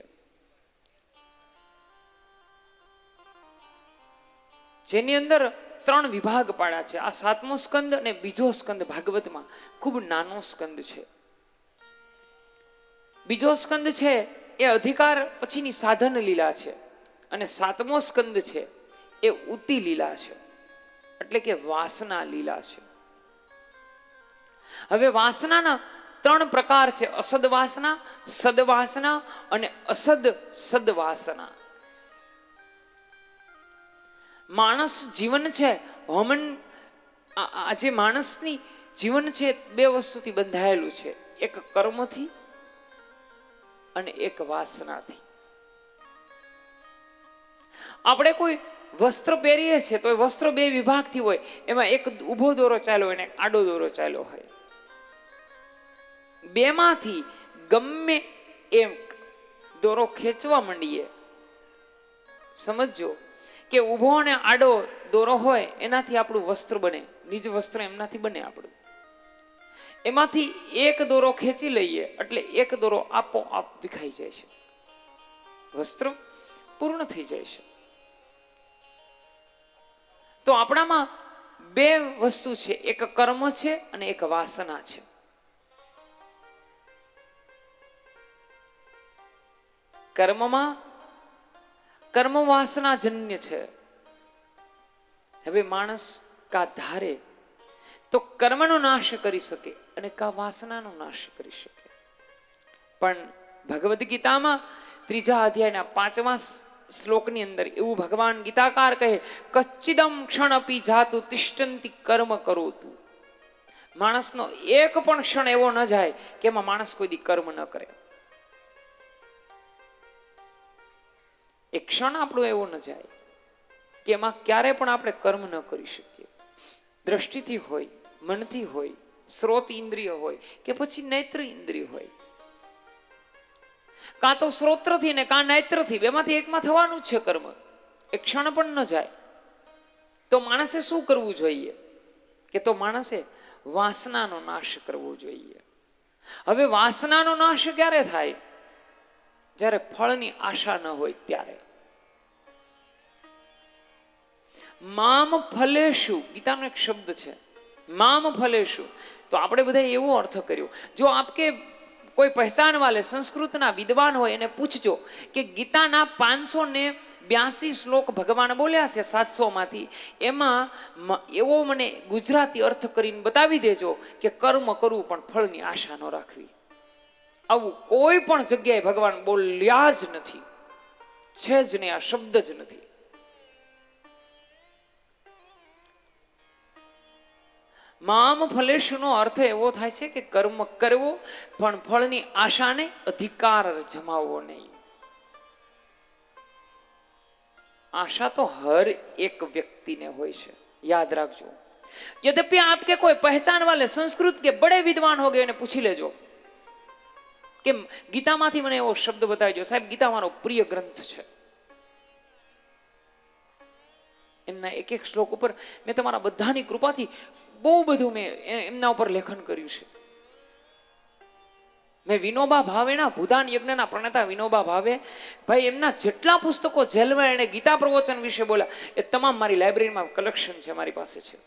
જેની અંદર 3 વિભાગ પાડ્યા છે. આ 7મો સ્કંદ અને બીજો સ્કંદ ભાગવતમાં ખૂબ નાનો સ્કંદ છે. બીજો સ્કંદ છે એ અધિકાર પછીની સાધન લીલા છે, અને 7મો સ્કંદ છે એ ઉતિ લીલા છે, એટલે કે વાસના લીલા છે. હવે વાસનાના 3 પ્રકાર છે: અસદ વાસના, સદવાસના અને અસદ સદવાસના. માણસ જીવન છે, હમન આ જે માણસની જીવન છે 2 વસ્તુથી બંધાયેલું છે, એક કર્મથી અને એક વાસનાથી. આપણે કોઈ વસ્ત્ર પહેરીએ છીએ તો એ વસ્ત્ર 2 વિભાગથી હોય, એમાં એક ઊભો દોરો ચાલ્યો હોય અને એક આડો દોરો ચાલ્યો હોય. 2 માંથી ગમે એમ દોરો ખેંચવા માંડીએ, સમજો કે ઊભો અને આડો દોરો હોય એનાથી આપણું વસ્ત્ર બને, નિજ વસ્ત્ર એમનાથી બને આપણું. એમાંથી એક દોરો ખેંચી લઈએ એટલે એક દોરો આપોઆપ વિખાઈ જાય છે, વસ્ત્ર પૂર્ણ થઈ જાય છે. તો આપણામાં 2 વસ્તુ છે, એક કર્મ છે અને એક વાસના છે. કર્મ વાસના જન્ય છે હવે માણસ કા ધારે તો કર્મનો નાશ કરી શકે અને કા વાસનાનો નાશ કરી શકે. પણ ભગવદ્ ગીતામાં 3 અધ્યાયના 5મા શ્લોકની અંદર એવું ભગવાન ગીતાકાર કહે, કચ્ચિદમ ક્ષણપી જાતુ તિષ્ઠંતિ કર્મ કરોતુ. માણસનો એક પણ ક્ષણ એવો ન જાય કે એમાં માણસ કોઈ દી કર્મ ન કરે. એક ક્ષણ આપણું એવો ન જાય કે એમાં ક્યારે પણ આપણે કર્મ ન કરી શકીએ. દ્રષ્ટિથી હોય, મનથી હોય, શ્રોત ઇન્દ્રિય હોય કે પછી નેત્ર ઇન્દ્રિય હોય, કાં તો શ્રોત્રથી ને કાં નેત્રથી, બેમાંથી એકમાં થવાનું જ છે કર્મ. એક ક્ષણ પણ ન જાય તો માણસે શું કરવું જોઈએ? કે તો માણસે વાસનાનો નાશ કરવો જોઈએ. હવે વાસનાનો નાશ ક્યારે થાય? જ્યારે ફળની આશા ન હોય ત્યારે. મામ ફલેશુ, ગીતાનો એક શબ્દ છે મામ ફલેશુ. તો આપણે બધા એવો અર્થ કર્યો. જો આપકે કોઈ પહેચાન વાલે સંસ્કૃતના વિદ્વાન હોય એને પૂછજો કે ગીતાના 582 શ્લોક ભગવાન બોલ્યા છે 700 માંથી, એમાં એવો મને ગુજરાતી અર્થ કરીને બતાવી દેજો કે કર્મ કરવું પણ ફળની આશા ન રાખવી. આવું કોઈ પણ જગ્યાએ ભગવાન બોલ્યા જ નથી, છે જ નહીં, આ શબ્દ જ નથી. મામ ફલેશુનો અર્થ એવો થાય છે કે કર્મ કરવો પણ ફળની આશાને અધિકાર જમાવવો નહીં. આશા તો હર એક વ્યક્તિને હોય છે, યાદ રાખજો. यद्यपि आपके कोई पहचान वाले संस्कृत के बड़े विद्वान हो गए એને પૂછી લેજો કે ગીતામાંથી મને એવો શબ્દ બતાવજો. સાહેબ, ગીતા મારો પ્રિય ગ્રંથ છે. એમના એક એક શ્લોક ઉપર મેં તમારા બધાની કૃપાથી બહુ બધું મેં એમના ઉપર લેખન કર્યું છે. મેં વિનોબા ભાવેના ભૂદાન યજ્ઞના પ્રણેતા વિનોબા ભાવે ભાઈ એમના જેટલા પુસ્તકો જેલમાં એને ગીતા પ્રવચન વિશે બોલ્યા એ તમામ મારી લાઇબ્રેરીમાં કલેક્શન છે, મારી પાસે છે.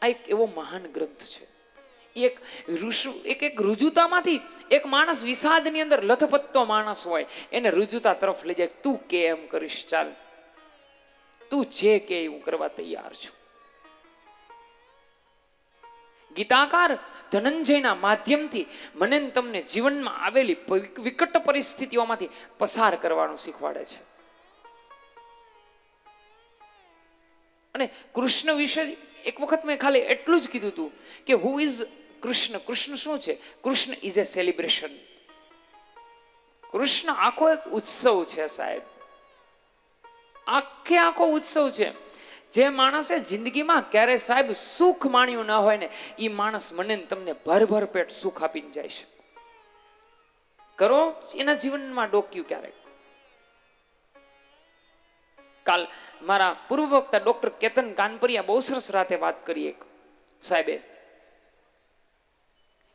આ એક એવો મહાન ગ્રંથ છે. એક રુજુતામાંથી એક માણસ વિષાદની અંદર લથપથતો માણસ હોય એને રુજુતા તરફ લઈ જાય. તું કે એમ કરીશ, ચાલ, તું જે કે હું કરવા તૈયાર છું. ગીતાકાર ધનંજયના માધ્યમથી મને તમને જીવનમાં આવેલી વિકટ પરિસ્થિતિઓમાંથી પસાર કરવાનું શીખવાડે છે. અને કૃષ્ણ વિશે એક વખત મેં ખાલી એટલું જ કીધું હતું કે હુ ઇઝ કૃષ્ણ. કૃષ્ણ શું છે? Krishna is A celebration. Krishna આખો એક ઉત્સવ છે સાહેબ, આખો ઉત્સવ છે. જે માણસે જિંદગીમાં ક્યારે સાહેબ સુખ માણ્યું ના હોય ને એ માણસ મને તમને ભરભર પેટ સુખ આપીને જાય છે. કરો એના જીવનમાં ડોક્યું ક્યારેક. કાલ મારા પૂર્વ વક્તા ડોક્ટર કેતન કાનપરિયા બહુ સરસ રાતે વાત કરી એક સાહેબે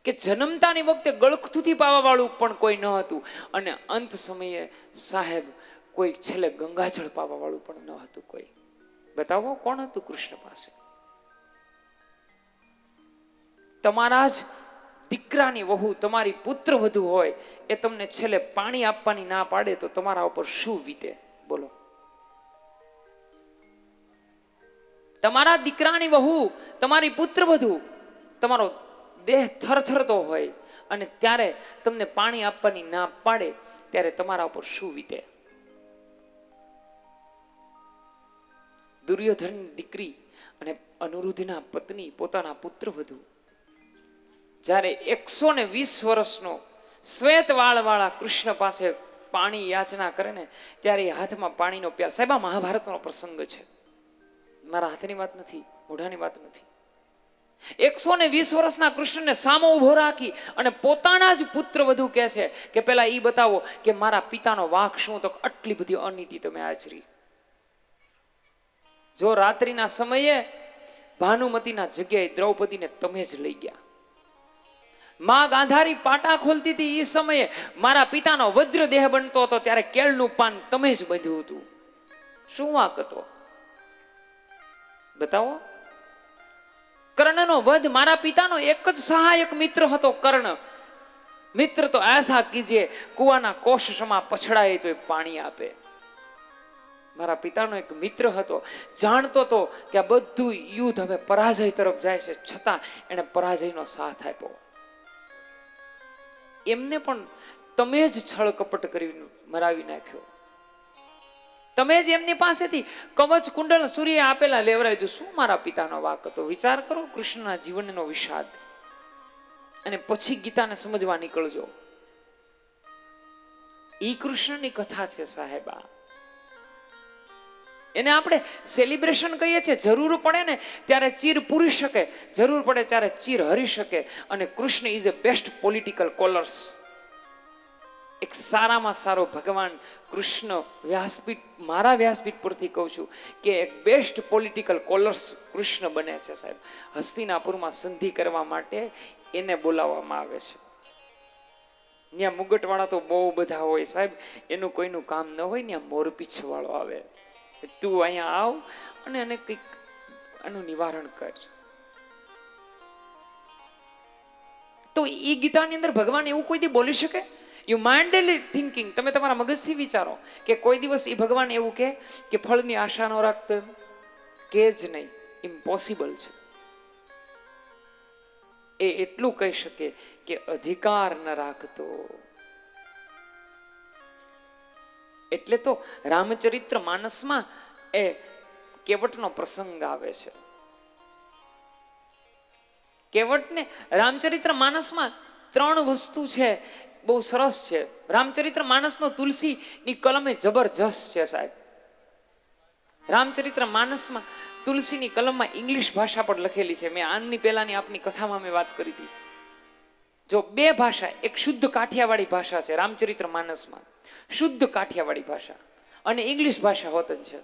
કે જન્મતાની વખતે ગળખુથી પાવા વાળું પણ કોઈ ન હતું અને અંત સમયે સાહેબ કોઈ છેલ્લે ગંગાજળ પાવા વાળું પણ ન હતું કોઈ. બતાવો કોણ હતું કૃષ્ણ પાસે? તમારા જ દીકરાની વહુ, તમારી પુત્ર વધુ હોય એ તમને છેલ્લે પાણી આપવાની ના પાડે તો તમારા ઉપર શું વીતે? બોલો. તમારા દીકરાની વહુ, તમારી પુત્ર વધુ, તમારો દેહ થરથરતો હોય અને ત્યારે તમને પાણી આપવાની ના પાડે ત્યારે તમારા ઉપર શું વીતે? દુર્યોધનની દીકરી અને અનુરુદ્ધના પત્ની પોતાના પુત્ર વધુ જ્યારે 120 વર્ષનો શ્વેત વાળવાળા કૃષ્ણ પાસે પાણી યાચના કરે ને ત્યારે હાથમાં પાણીનો પ્યાલ. સાહેબ, આ મહાભારતનો પ્રસંગ છે, મારા હાથની વાત નથી, મોઢાની વાત નથી. 120 વર્ષના કૃષ્ણને સામો ઉભો રાખી અને પોતાના જ પુત્ર વધુ કહે છે કે પેલા ઈ બતાવો કે મારા પિતાનો વાંક શું? તો આટલી બધી અનીતિ તમે આચરી. જો રાત્રિના સમયે ભાનુમતીના જગ્યાએ દ્રૌપદીને તમે જ લઈ ગયા. માં ગાંધારી પાટા ખોલતી હતી એ સમયે મારા પિતાનો વજ્ર દેહ બનતો હતો ત્યારે કેળનું પાન તમે જ બાંધ્યું હતું. શું વાંક હતો? બતાવો. કર્ણનો વધ, મારા પિતાનો એક જ સહાયક મિત્ર હતો કર્ણ. મિત્ર તો ऐसा કીજે કુવાના કોષ સમા પછડાય તો પાણી આપે. મારા પિતાનો એક મિત્ર હતો, જાણતો હતો કે આ બધું યુદ્ધ હવે પરાજય તરફ જાય છે, છતાં એણે પરાજયનો સાથ આપ્યો. એમને પણ તમે જ છળ કપટ કરી મરાવી નાખ્યો. તમે જ એમની પાસેથી કવચ કુંડળ સૂર્ય આપેલા લેવરાયું. શું મારા પિતાનો વાક હતો? વિચાર કરો કૃષ્ણના જીવનનો વિષાદ. અને પછી ગીતાને સમજવા નીકળજો. ઈ કૃષ્ણની કથા છે સાહેબા. એને આપણે સેલિબ્રેશન કહીએ છીએ. જરૂર પડે ને ત્યારે ચીર પૂરી શકે, જરૂર પડે ત્યારે ચીર હરી શકે. અને Krishna is a best political callers. એક સારામાં સારો ભગવાન કૃષ્ણ વ્યાસપીઠ, મારા વ્યાસપીઠ પરથી કહું છું કે એક બેસ્ટ પોલિટિકલ કોલર્સ કૃષ્ણ બને છે સાહેબ. હસ્તિનાપુરમાં સંધિ કરવા માટે એને બોલાવવામાં આવે છે. ત્યાં મુગટવાળા તો બહુ બધા હોય સાહેબ, એનું કોઈનું કામ ન હોય. ત્યાં મોરપીછ વાળો આવે, તું અહીંયા આવ અને એને કંઈક આનું નિવારણ કર. તો એ ગીતાની અંદર ભગવાન એવું કોઈ દી બોલી શકે? યુ માઇન્ડલી થિંકિંગ, તમે તમારા મગજથી વિચારો કે કોઈ દિવસ એ ભગવાન એવું કે ફળની આશા ન રાખતો? એમ કે જ નહીં, ઇમ્પોસિબલ છે. એ એટલું કહી શકે કે અધિકાર ન રાખતો. એટલે તો રામચરિત્ર માનસમાં એ કેવટનો પ્રસંગ આવે છે. કેવટને રામચરિત્ર માનસમાં 3 વસ્તુ છે, બહુ સરસ છે. રામચરિત્ર માનસનો તુલસીની કલમ એ જબરજસ્ત છે સાહેબ. રામચરિત્ર માનસમાં તુલસીની કલમમાં ઇંગ્લિશ ભાષા પણ લખેલી છે. મેં આની પહેલાની આપની કથામાં મેં વાત કરી હતી. જો 2 ભાષા, એક શુદ્ધ કાઠિયાવાડી ભાષા છે રામચરિત્ર માનસમાં, શુદ્ધ કાઠિયાવાડી ભાષા, અને ઇંગ્લિશ ભાષા હોતન છે.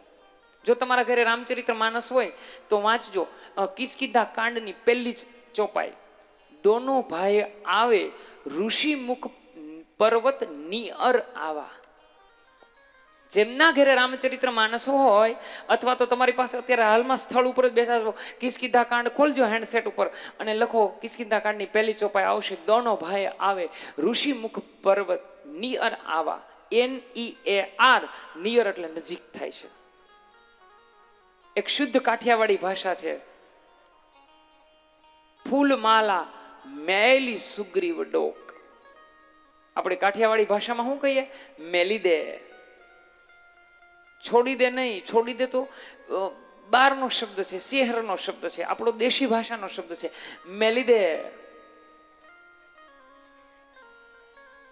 જો તમારા ઘરે રામચરિત્ર માનસ હોય તો વાંચજો. કિસકિંધા કાંડની પહેલી જ ચોપાઈ, દોનો ભાઈ આવે ઋષિ મુખ પર્વત નિઅર આવા. જેમના ઘરે રામચરિત્ર માનસ હોય, અથવા તો તમારી પાસે અત્યારે હાલમાં સ્થળ ઉપર જ બેઠા છો, કિસકિંધા કાંડ ખોલજો હેન્ડસેટ ઉપર અને લખો કિસકિંધા કાંડની પહેલી ચોપાઈ, આવશે દોનો ભાઈ આવે ઋષિ મુખ પર્વત નિઅર આવા. NEAR, નિયર એટલે નજીક થાય છે. એક શુદ્ધ કાઠિયાવાડી ભાષા છે. ફૂલમાલા મેલી સુગ્રીવ ડોક. આપણે કાઠિયાવાડી ભાષામાં શું કહીએ? મેલી દે. છોડી દે નહીં, છોડી દે તો બારનો શબ્દ છે, શહેરનો શબ્દ છે, આપણો દેશી ભાષાનો શબ્દ છે. મેલી દે.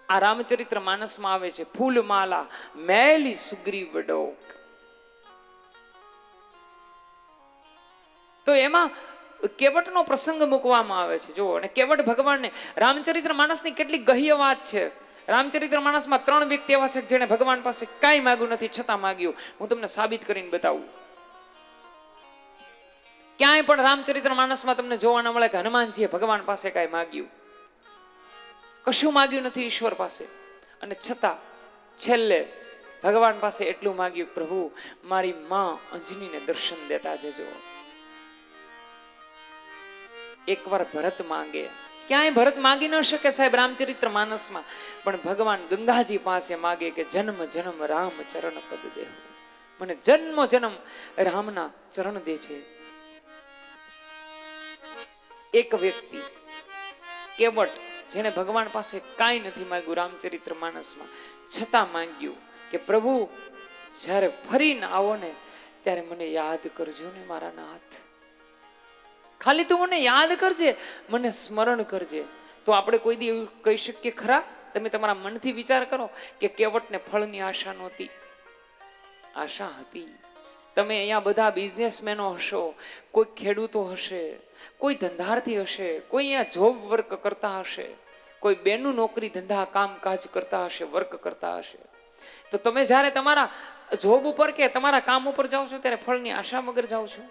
આ રામચરિત્ર માનસમાં આવે છે. ફૂલમાલા મેલી સુગ્રીવ ડોક. તો એમાં કેવટનો પ્રસંગ મૂકવામાં આવે છે. જો, અને કેવટ ભગવાનને રામચરિત્ર માનસની કેટલી ગહ્ય વાત છે. રામચરિત્ર માનસમાં 3 વ્યક્તિ એવા છે જેને ભગવાન પાસે કાંઈ માંગ્યું નથી, છતાં માંગ્યું. હું તમને સાબિત કરીને બતાવું. ક્યાંય પણ રામચરિત્ર માનસમાં તમને જોવા ન મળે કે હનુમાનજીએ ભગવાન પાસે કાંઈ માંગ્યું. કશું માંગ્યું નથી ઈશ્વર પાસે, અને છતાં છેલ્લે ભગવાન પાસે એટલું માંગ્યું, પ્રભુ મારી માં અંજનીને દર્શન દેતા જજો. એકવાર ભરત માંગે. ક્યાંય ભરત માંગી ન શકે સાહેબ રામચરિત્ર માનસમાં, પણ ભગવાન ગંગાજી પાસે માગે કે જન્મ જન્મ રામ ચરણ પદ દેહો. મને જન્મ જન્મ રામના ચરણ દે છે. એક વ્યક્તિ કેવટ, જેને ભગવાન પાસે કાંઈ નથી માંગ્યું રામચરિત્ર માનસમાં, છતાં માંગ્યું કે પ્રભુ જ્યારે ફરીને આવો ને ત્યારે મને યાદ કરજો ને મારા નાથ. ખાલી તું મને યાદ કરજે, મને સ્મરણ કરજે. તો આપણે કોઈ દી એવું કહી શકીએ ખરા? તમે તમારા મનથી વિચાર કરો કે કેવટને ફળની આશા નહોતી. આશા હતી. તમે અહીંયા બધા બિઝનેસમેનો હશો, કોઈ ખેડૂતો હશે, કોઈ ધંધાર્થી હશે, કોઈ અહીંયા જોબ વર્ક કરતા હશે, કોઈ બેનું નોકરી ધંધા કામકાજ કરતા હશે, વર્ક કરતા હશે. તો તમે જ્યારે તમારા જોબ ઉપર કે તમારા કામ ઉપર જાઓ છો ત્યારે ફળની આશા વગર જાઓ છો.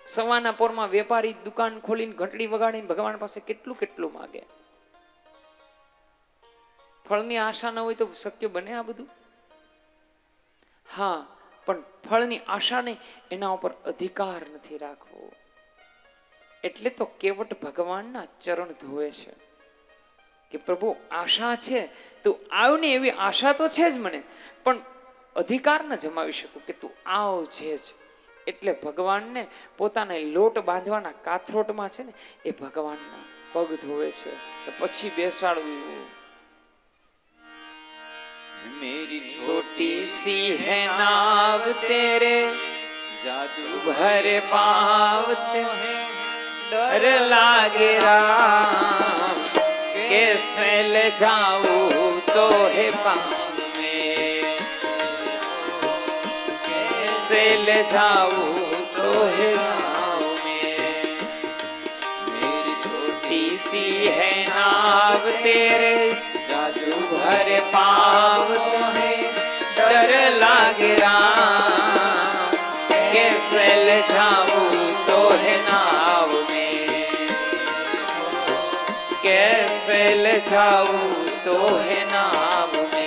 સવારના પોરમાં વેપારી દુકાન ખોલીને ઘંટડી વગાડીને ભગવાન પાસે કેટલું કેટલું માગે. ફળની આશા ન હોય તો શક્ય બને આ બધું? હા, પણ ફળની આશા નહીં, એના ઉપર અધિકાર નથી રાખવો. એટલે તો કેવટ ભગવાનના ચરણ ધોવે છે કે પ્રભુ આશા છે તો આવને, એવી આશા તો છે જ મને, પણ અધિકાર ન જમાવી શકું કે તું આવજે જ. એટલે ભગવાનને પોતાને લોટ બાંધવાના કાથરોટમાં છે ને એ ભગવાનના પગ ધોવે છે, પછી બેસાડવું. मेरी छोटी सी है नाव तेरे जादू भर पाव तुम्हें डर लागे राम, कैसे ले जाऊं तो है पाँव में, कैसे ले जाऊं तो है पाँव में. मेरी छोटी सी है नाव तेरे जादू भर पाव तुम्हें डर लागे राम, कैसे ले जाऊं तो है नाव में, कैसे ले जाऊं तो है नाव में.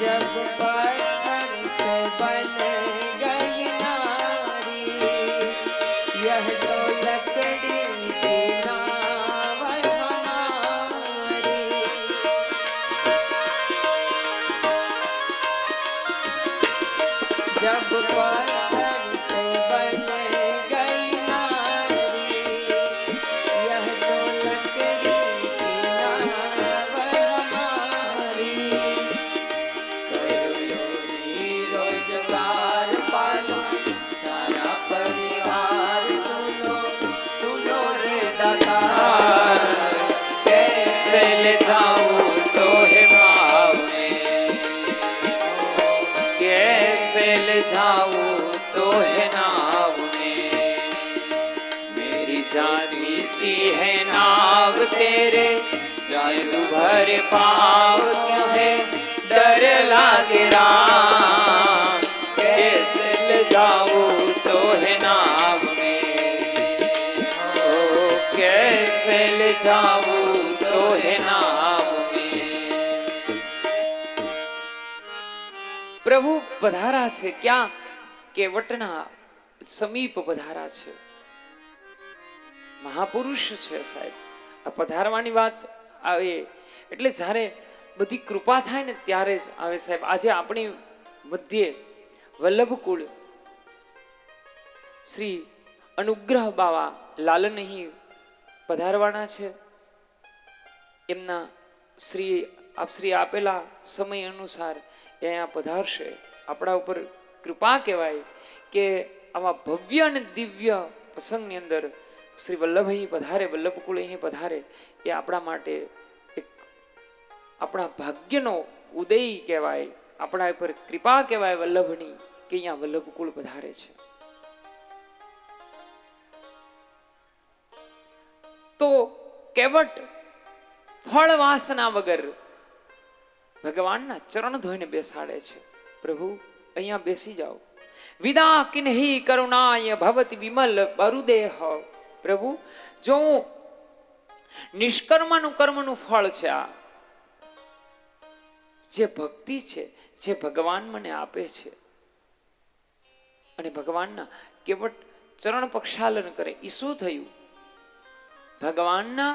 जब पत्थर से बन गई नारी, यह तो लकड़ी की नाव हमारी. जब पत्थर से बन गई नारी, यह तो लकड़ी की नाव हमारी. रोजगार पालो सारा परिवार, सुनो सुनो रे दातार, कैसे ले जाऊं तो है पाव में, कैसे ले जाऊं तो है नाव में. मेरी जानी सी है नाव तेरे जादू भर पाव तुम्हें डर लागे राम, कैसे ले जाऊं तो है नाव में, ओ कैसे ले जाऊं तो है नाव में. પ્રભુ પધારા છે ક્યાં? કેવટના સમીપ પધારા છે. મહાપુરુષ છે સાહેબ. આ પધારવાની વાત આવે એટલે જ્યારે બધી કૃપા થાય ને ત્યારે જ આવે સાહેબ. આજે આપણી મધ્યે વલ્લભકુળ શ્રી અનુગ્રહ બાવા લાલન અહીં પધારવાના છે. એમના શ્રી આપ શ્રી આપેલા સમય અનુસાર એ અહીંયા પધારશે. આપણા ઉપર કૃપા કહેવાય કે આવા ભવ્ય અને દિવ્ય પ્રસંગની અંદર શ્રી વલ્લભ અહીં પધારે, વલ્લભકુળ અહીં પધારે, એ આપણા માટે એક આપણા ભાગ્યનો ઉદય કહેવાય, આપણા ઉપર કૃપા કહેવાય વલ્લભની કે અહીંયા વલ્લભકુળ પધારે છે. તો કેવટ ફળ વાસના વગર ભગવાનના ચરણ ધોઈને બેસાડે છે. પ્રભુ અહીંયા બેસી જાઓ. વિદા કિન્હી કરુણાય ભવતી વિમલ બરુદેહ. પ્રભુ જો નિષ્કર્મનું કર્મનું ફળ છે, આ જે ભક્તિ છે, જે ભગવાન મને આપે છે, અને ભગવાનના કેવટ ચરણ પ્રક્ષાલન કરે, એ શું થયું? ભગવાનના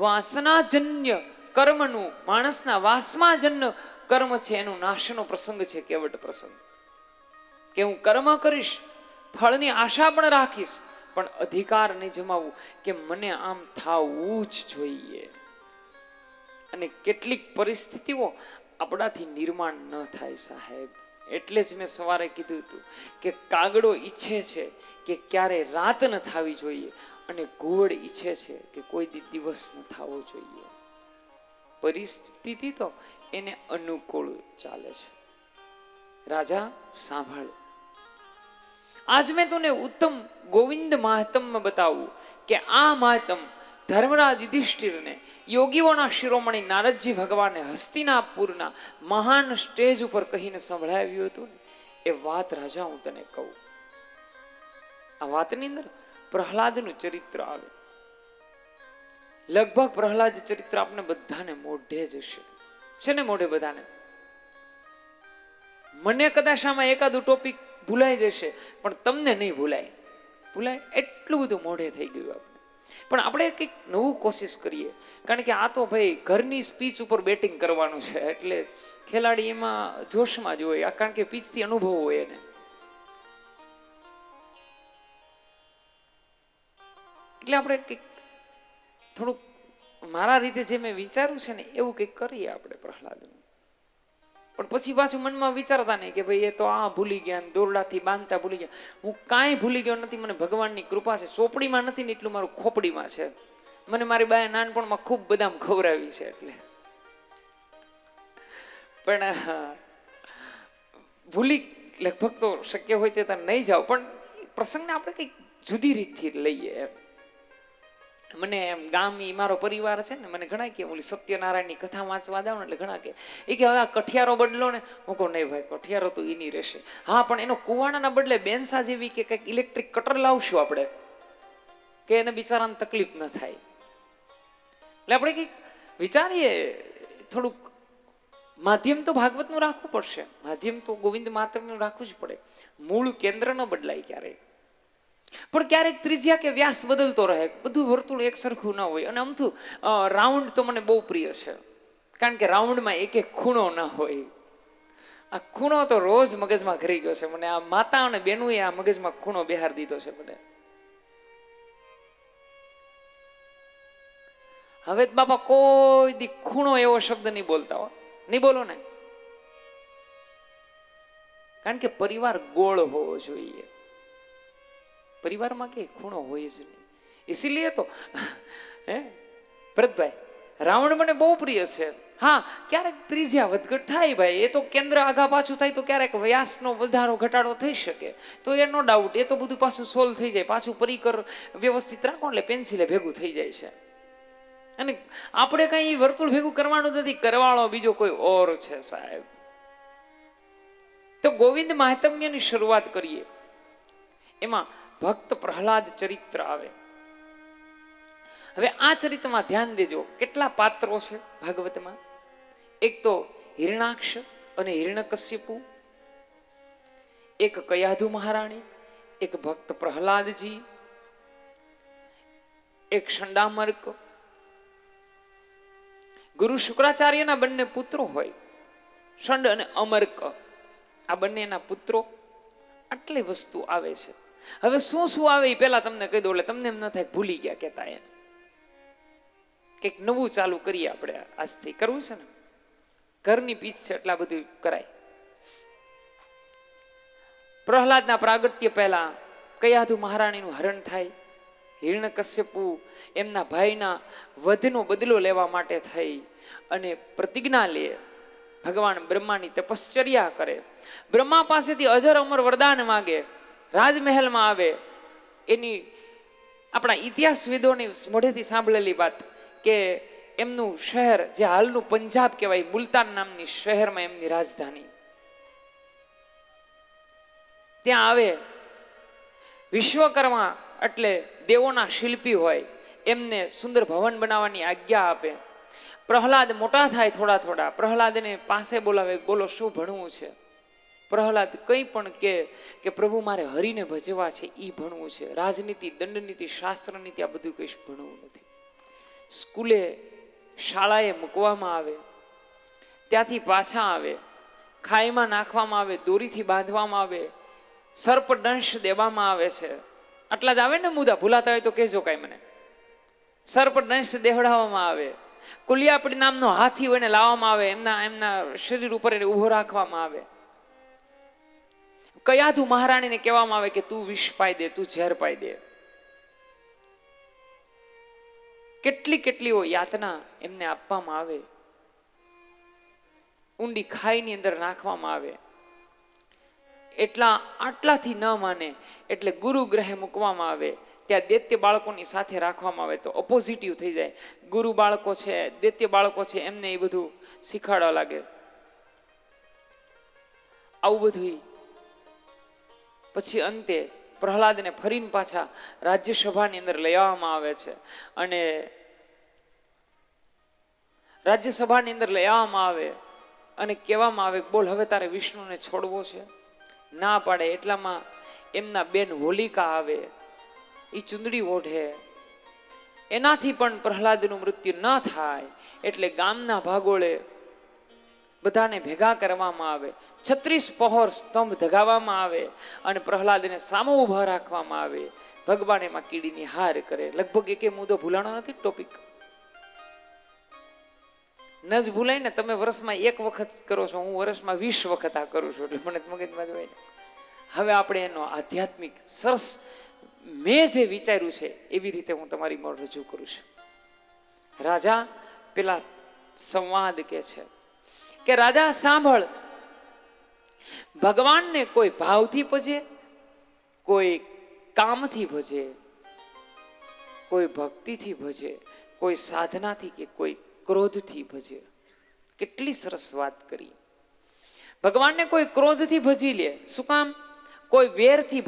વાસનાજન્ય કર્મનું, માણસના વાસનાજન્ય કર્મ છે એનું નાશનો પ્રસંગ છે કેવટ પ્રસંગ. કે હું કર્મ કરીશ, ફળની આશા પણ રાખીશ, પણ અધિકાર નહીં જમાવું કે મને આમ થવું જ જોઈએ. અને કેટલીક પરિસ્થિતિઓ આપણાથી નિર્માણ ન થાય સાહેબ. એટલે જ મેં સવારે કીધું હતું કે કાગડો ઈચ્છે છે કે ક્યારે રાત ન થવી જોઈએ, અને ઘુવડ ઈચ્છે છે કે કોઈ દિવસ ન થવો જોઈએ. પરિસ્થિતિ તો એને અનુકૂળ ચાલે છે. રાજા સાંભળ, आज मैं तूने उत्तम गोविंद महात्म में बताऊं कि आ महात्म धर्मराज युधिष्ठिर ने योगीओना शिरोमणि नारदजी भगवाने हस्तिनापुરના મહાન સ્ટેજ ઉપર કહીને સંભળાવ્યું હતું ને એ વાત રાજા હું તને કહું. આ વાતની અંદર પ્રહલાદનું ચરિત્ર આવે. લગભગ પ્રહલાદ ચરિત્ર આપણે બધાને મોઢે જ હશે, છે ને મોઢે બધાને. મને કદાચ આમાં એકાદું ટોપિક ભૂલાઈ જશે પણ તમને નહીં ભૂલાય એટલું બધું મોઢે થઈ ગયું આપણે. પણ આપણે કંઈક નવું કોશિશ કરીએ, કારણ કે આ તો ભાઈ ઘરની સ્પીચ ઉપર બેટિંગ કરવાનું છે એટલે ખેલાડી એમાં જોશમાં જ હોય, કારણ કે પીચથી અનુભવ હોય એને. એટલે આપણે કંઈક થોડુંક મારા રીતે જે મેં વિચાર્યું છે ને એવું કંઈક કરીએ આપણે પ્રહલાદનું. પણ પછી પાછું મનમાં વિચારતા નહીં કે ભાઈ એ તો આ ભૂલી ગયા, દોરડાથી બાંધતા ભૂલી ગયા. હું કાંઈ ભૂલી ગયો નથી, મને ભગવાનની કૃપા છે. ચોપડીમાં નથી ને એટલું મારું ખોપડીમાં છે. મને મારી બાએ નાનપણમાં ખૂબ બદામ ખવડાવી છે એટલે. પણ ભૂલી લગભગ તો શક્ય હોય તે ત્યાં નહીં જાવ, પણ પ્રસંગને આપણે કંઈક જુદી રીતથી લઈએ એમ. મને એમ ગામ મારો પરિવાર છે ને, મને ઘણા કે ઓલી સત્યનારાયણની કથા વાંચવા જાવ ને એટલે ઘણા કે એ કે હવે આ કઠિયારો બદલો ને. હું કહું નહીં ભાઈ, કઠિયારો તો એની રહેશે. હા, પણ એનો કુવાડાના બદલે બેન્સા જેવી કે કંઈક ઇલેક્ટ્રિક કટર લાવશું આપણે, કે એને બિચારાને તકલીફ ન થાય. એટલે આપણે કંઈક વિચારીએ. થોડુંક માધ્યમ તો ભાગવતનું રાખવું પડશે, માધ્યમ તો ગોવિંદ માત્રનું રાખવું જ પડે. મૂળ કેન્દ્ર ન બદલાય ક્યારેય. પણ ક્યારેક ત્રિજ્યા કે વ્યાસ બદલતો રહે, બધું વર્તુળ એક સરખું ન હોય. અને અમથું રાઉન્ડ તો મને બહુ પ્રિય છે, કારણ કે રાઉન્ડમાં એક એક ખૂણો ન હોય. આ ખૂણો તો રોજ મગજમાં ઘરી ગયો છે મને. આ માતા અને બેનુએ આ મગજમાં ખૂણો બેહાર દીધો છે મને. હવે બાપા કોઈ દી ખૂણો એવો શબ્દ નહીં બોલતા હો, નહીં બોલો ને, કારણ કે પરિવાર ગોળ હોવો જોઈએ. પરિવારમાં કે ખૂણો હોય જ નહીં. ઇસીલિए તો હે ભરતભાઈ, રાવણ મને બહુ પ્રિય છે. હા, ક્યારેક ત્રિજ્યા વધઘટ થાય ભાઈ, એ તો કેન્દ્ર આગા પાછું થાય તો ક્યારેક વ્યાસનો વધારો ઘટાડો થઈ શકે, તો એ નો ડાઉટ, એ તો બધું પાછું સોલ્વ થઈ જાય. પાછું પરિકર વ્યવસ્થિત રાખો એટલે પેન્સિલે ભેગું થઈ જાય છે. અને આપણે કઈ વર્તુળ ભેગું કરવાનું નથી, કરવાળો બીજો કોઈ ઓર છે સાહેબ. તો ગોવિંદ મહાત્મ્યની શરૂઆત કરીએ. એમાં ભક્ત પ્રહલાદ ચરિત્ર આવે. હવે આ ચરિત્રમાં ધ્યાન દેજો, કેટલા પાત્રો છે ભાગવતમાં. એક તો હિરણાક્ષ અને હિરણ્યકશ્યપુ, એક કયાધુ મહારાણી, એક ભક્ત પ્રહલાદજી, એક શંડામર્ક. ગુરુ શુક્રાચાર્યના બંને પુત્રો હોય, શંડ અને અમર્ક, આ બંનેના પુત્રો. આટલી વસ્તુ આવે છે. હવે શું શું આવે એ પેલા તમને કહી દઉં, એટલે તમને એમ ન થાય ભૂલી ગયા કેતા. એમ કંઈક નવું ચાલુ કરીએ આપણે. આજથી કરવું છે ને, ઘરની પીચ છે એટલા બધું કરાય. પ્રહલાદના પ્રાગટ્ય પહેલા કયાધુ મહારાણીનું હરણ થાય. હિરણ્યકશ્યપુ એમના ભાઈના વધનો બદલો લેવા માટે થઈ અને પ્રતિજ્ઞા લે. ભગવાન બ્રહ્માની તપશ્ચર્યા કરે. બ્રહ્મા પાસેથી અજર અમર વરદાન માંગે. રાજમહેલમાં આવે. એની આપણા ઇતિહાસવિદોની મોઢેથી સાંભળેલી વાત કે એમનું શહેર, જે હાલનું પંજાબ કહેવાય, મુલતાન નામની શહેરમાં એમની રાજધાની. ત્યાં આવે. વિશ્વકર્મા એટલે દેવોના શિલ્પી હોય, એમને સુંદર ભવન બનાવવાની આજ્ઞા આપે. પ્રહલાદ મોટા થાય થોડા થોડા. પ્રહલાદને પાસે બોલાવે, બોલો શું ભણવું છે? પ્રહલાદ કંઈ પણ કે પ્રભુ મારે હરિને ભજવા છે, ઈ ભણવું છે. રાજનીતિ, દંડનીતિ, શાસ્ત્રનીતિ આ બધું કંઈ ભણવું નથી. સ્કૂલે, શાળાએ મૂકવામાં આવે, ત્યાંથી પાછા આવે, ખાઈમાં નાખવામાં આવે, દોરીથી બાંધવામાં આવે, સર્પદંશ દેવામાં આવે છે. આટલા જ આવે ને મુદ્દા, ભૂલાતા હોય તો કહેજો કાંઈ મને. સર્પદંશ દેવડાવવામાં આવે. કુલિયાપડી નામનો હાથી હોય ને લાવવામાં આવે, એમના શરીર ઉપર એને ઊભો રાખવામાં આવે. કયાધુ મહારાણીને કહેવામાં આવે કે તું વિષ પાઈ દે, તું ઝેર પાઈ દે. કેટલી કેટલીઓ યાતના એમને આપવામાં આવે. ઊંડી ખાઈની અંદર નાખવામાં આવે. આટલાથી ન માને એટલે ગુરુ ગ્રહે મૂકવામાં આવે, ત્યાં દૈત્ય બાળકોની સાથે રાખવામાં આવે તો ઓપોઝિટિવ થઈ જાય. ગુરુ બાળકો છે, દૈત્ય બાળકો છે, એમને એ બધું શીખવાડવા લાગે. આવું બધું પછી અંતે પ્રહલાદને ફરીને પાછા રાજ્યસભાની અંદર લઈ આવવામાં આવે છે અને રાજ્યસભાની અંદર લઈ આવવામાં આવે અને કહેવામાં આવે બોલ હવે તારે વિષ્ણુને છોડવો છે. ના પાડે એટલામાં એમના બેન હોલિકા આવે, એ ચુંદડી ઓઢે, એનાથી પણ પ્રહલાદનું મૃત્યુ ન થાય એટલે ગામના ભાગોળે બધાને ભેગા કરવામાં આવે, 36 પહોર સ્તંભ ધગાવવામાં આવે અને પ્રહલાદને સામો ઊભા રાખવામાં આવે. ભગવાન એમાં કીડીની હાર કરે. લગભગ એકે મુદ્દો ભૂલાણો નથી. ટોપિક ન જ ભૂલાય ને. તમે વર્ષમાં 1 વખત કરો છો, હું વર્ષમાં 20 વખત આ કરું છું એટલે મને મગજમાં જ હોય. હવે આપણે એનો આધ્યાત્મિક સરસ મેં જે વિચાર્યું છે એવી રીતે હું તમારી મોઢ રજૂ કરું છું. રાજા પેલા સંવાદ કે છે કે રાજા સાંભળ, ભગવાનને કોઈ ભાવથી ભજે, કોઈ કામથી ભજે, કોઈ ભક્તિથી ભજે, કોઈ સાધનાથી કે કોઈ ક્રોધથી ભજે. કેટલી સરસ વાત કરી. ભગવાનને કોઈ ક્રોધથી ભજી લે, શું કામ? કોઈ વેરથી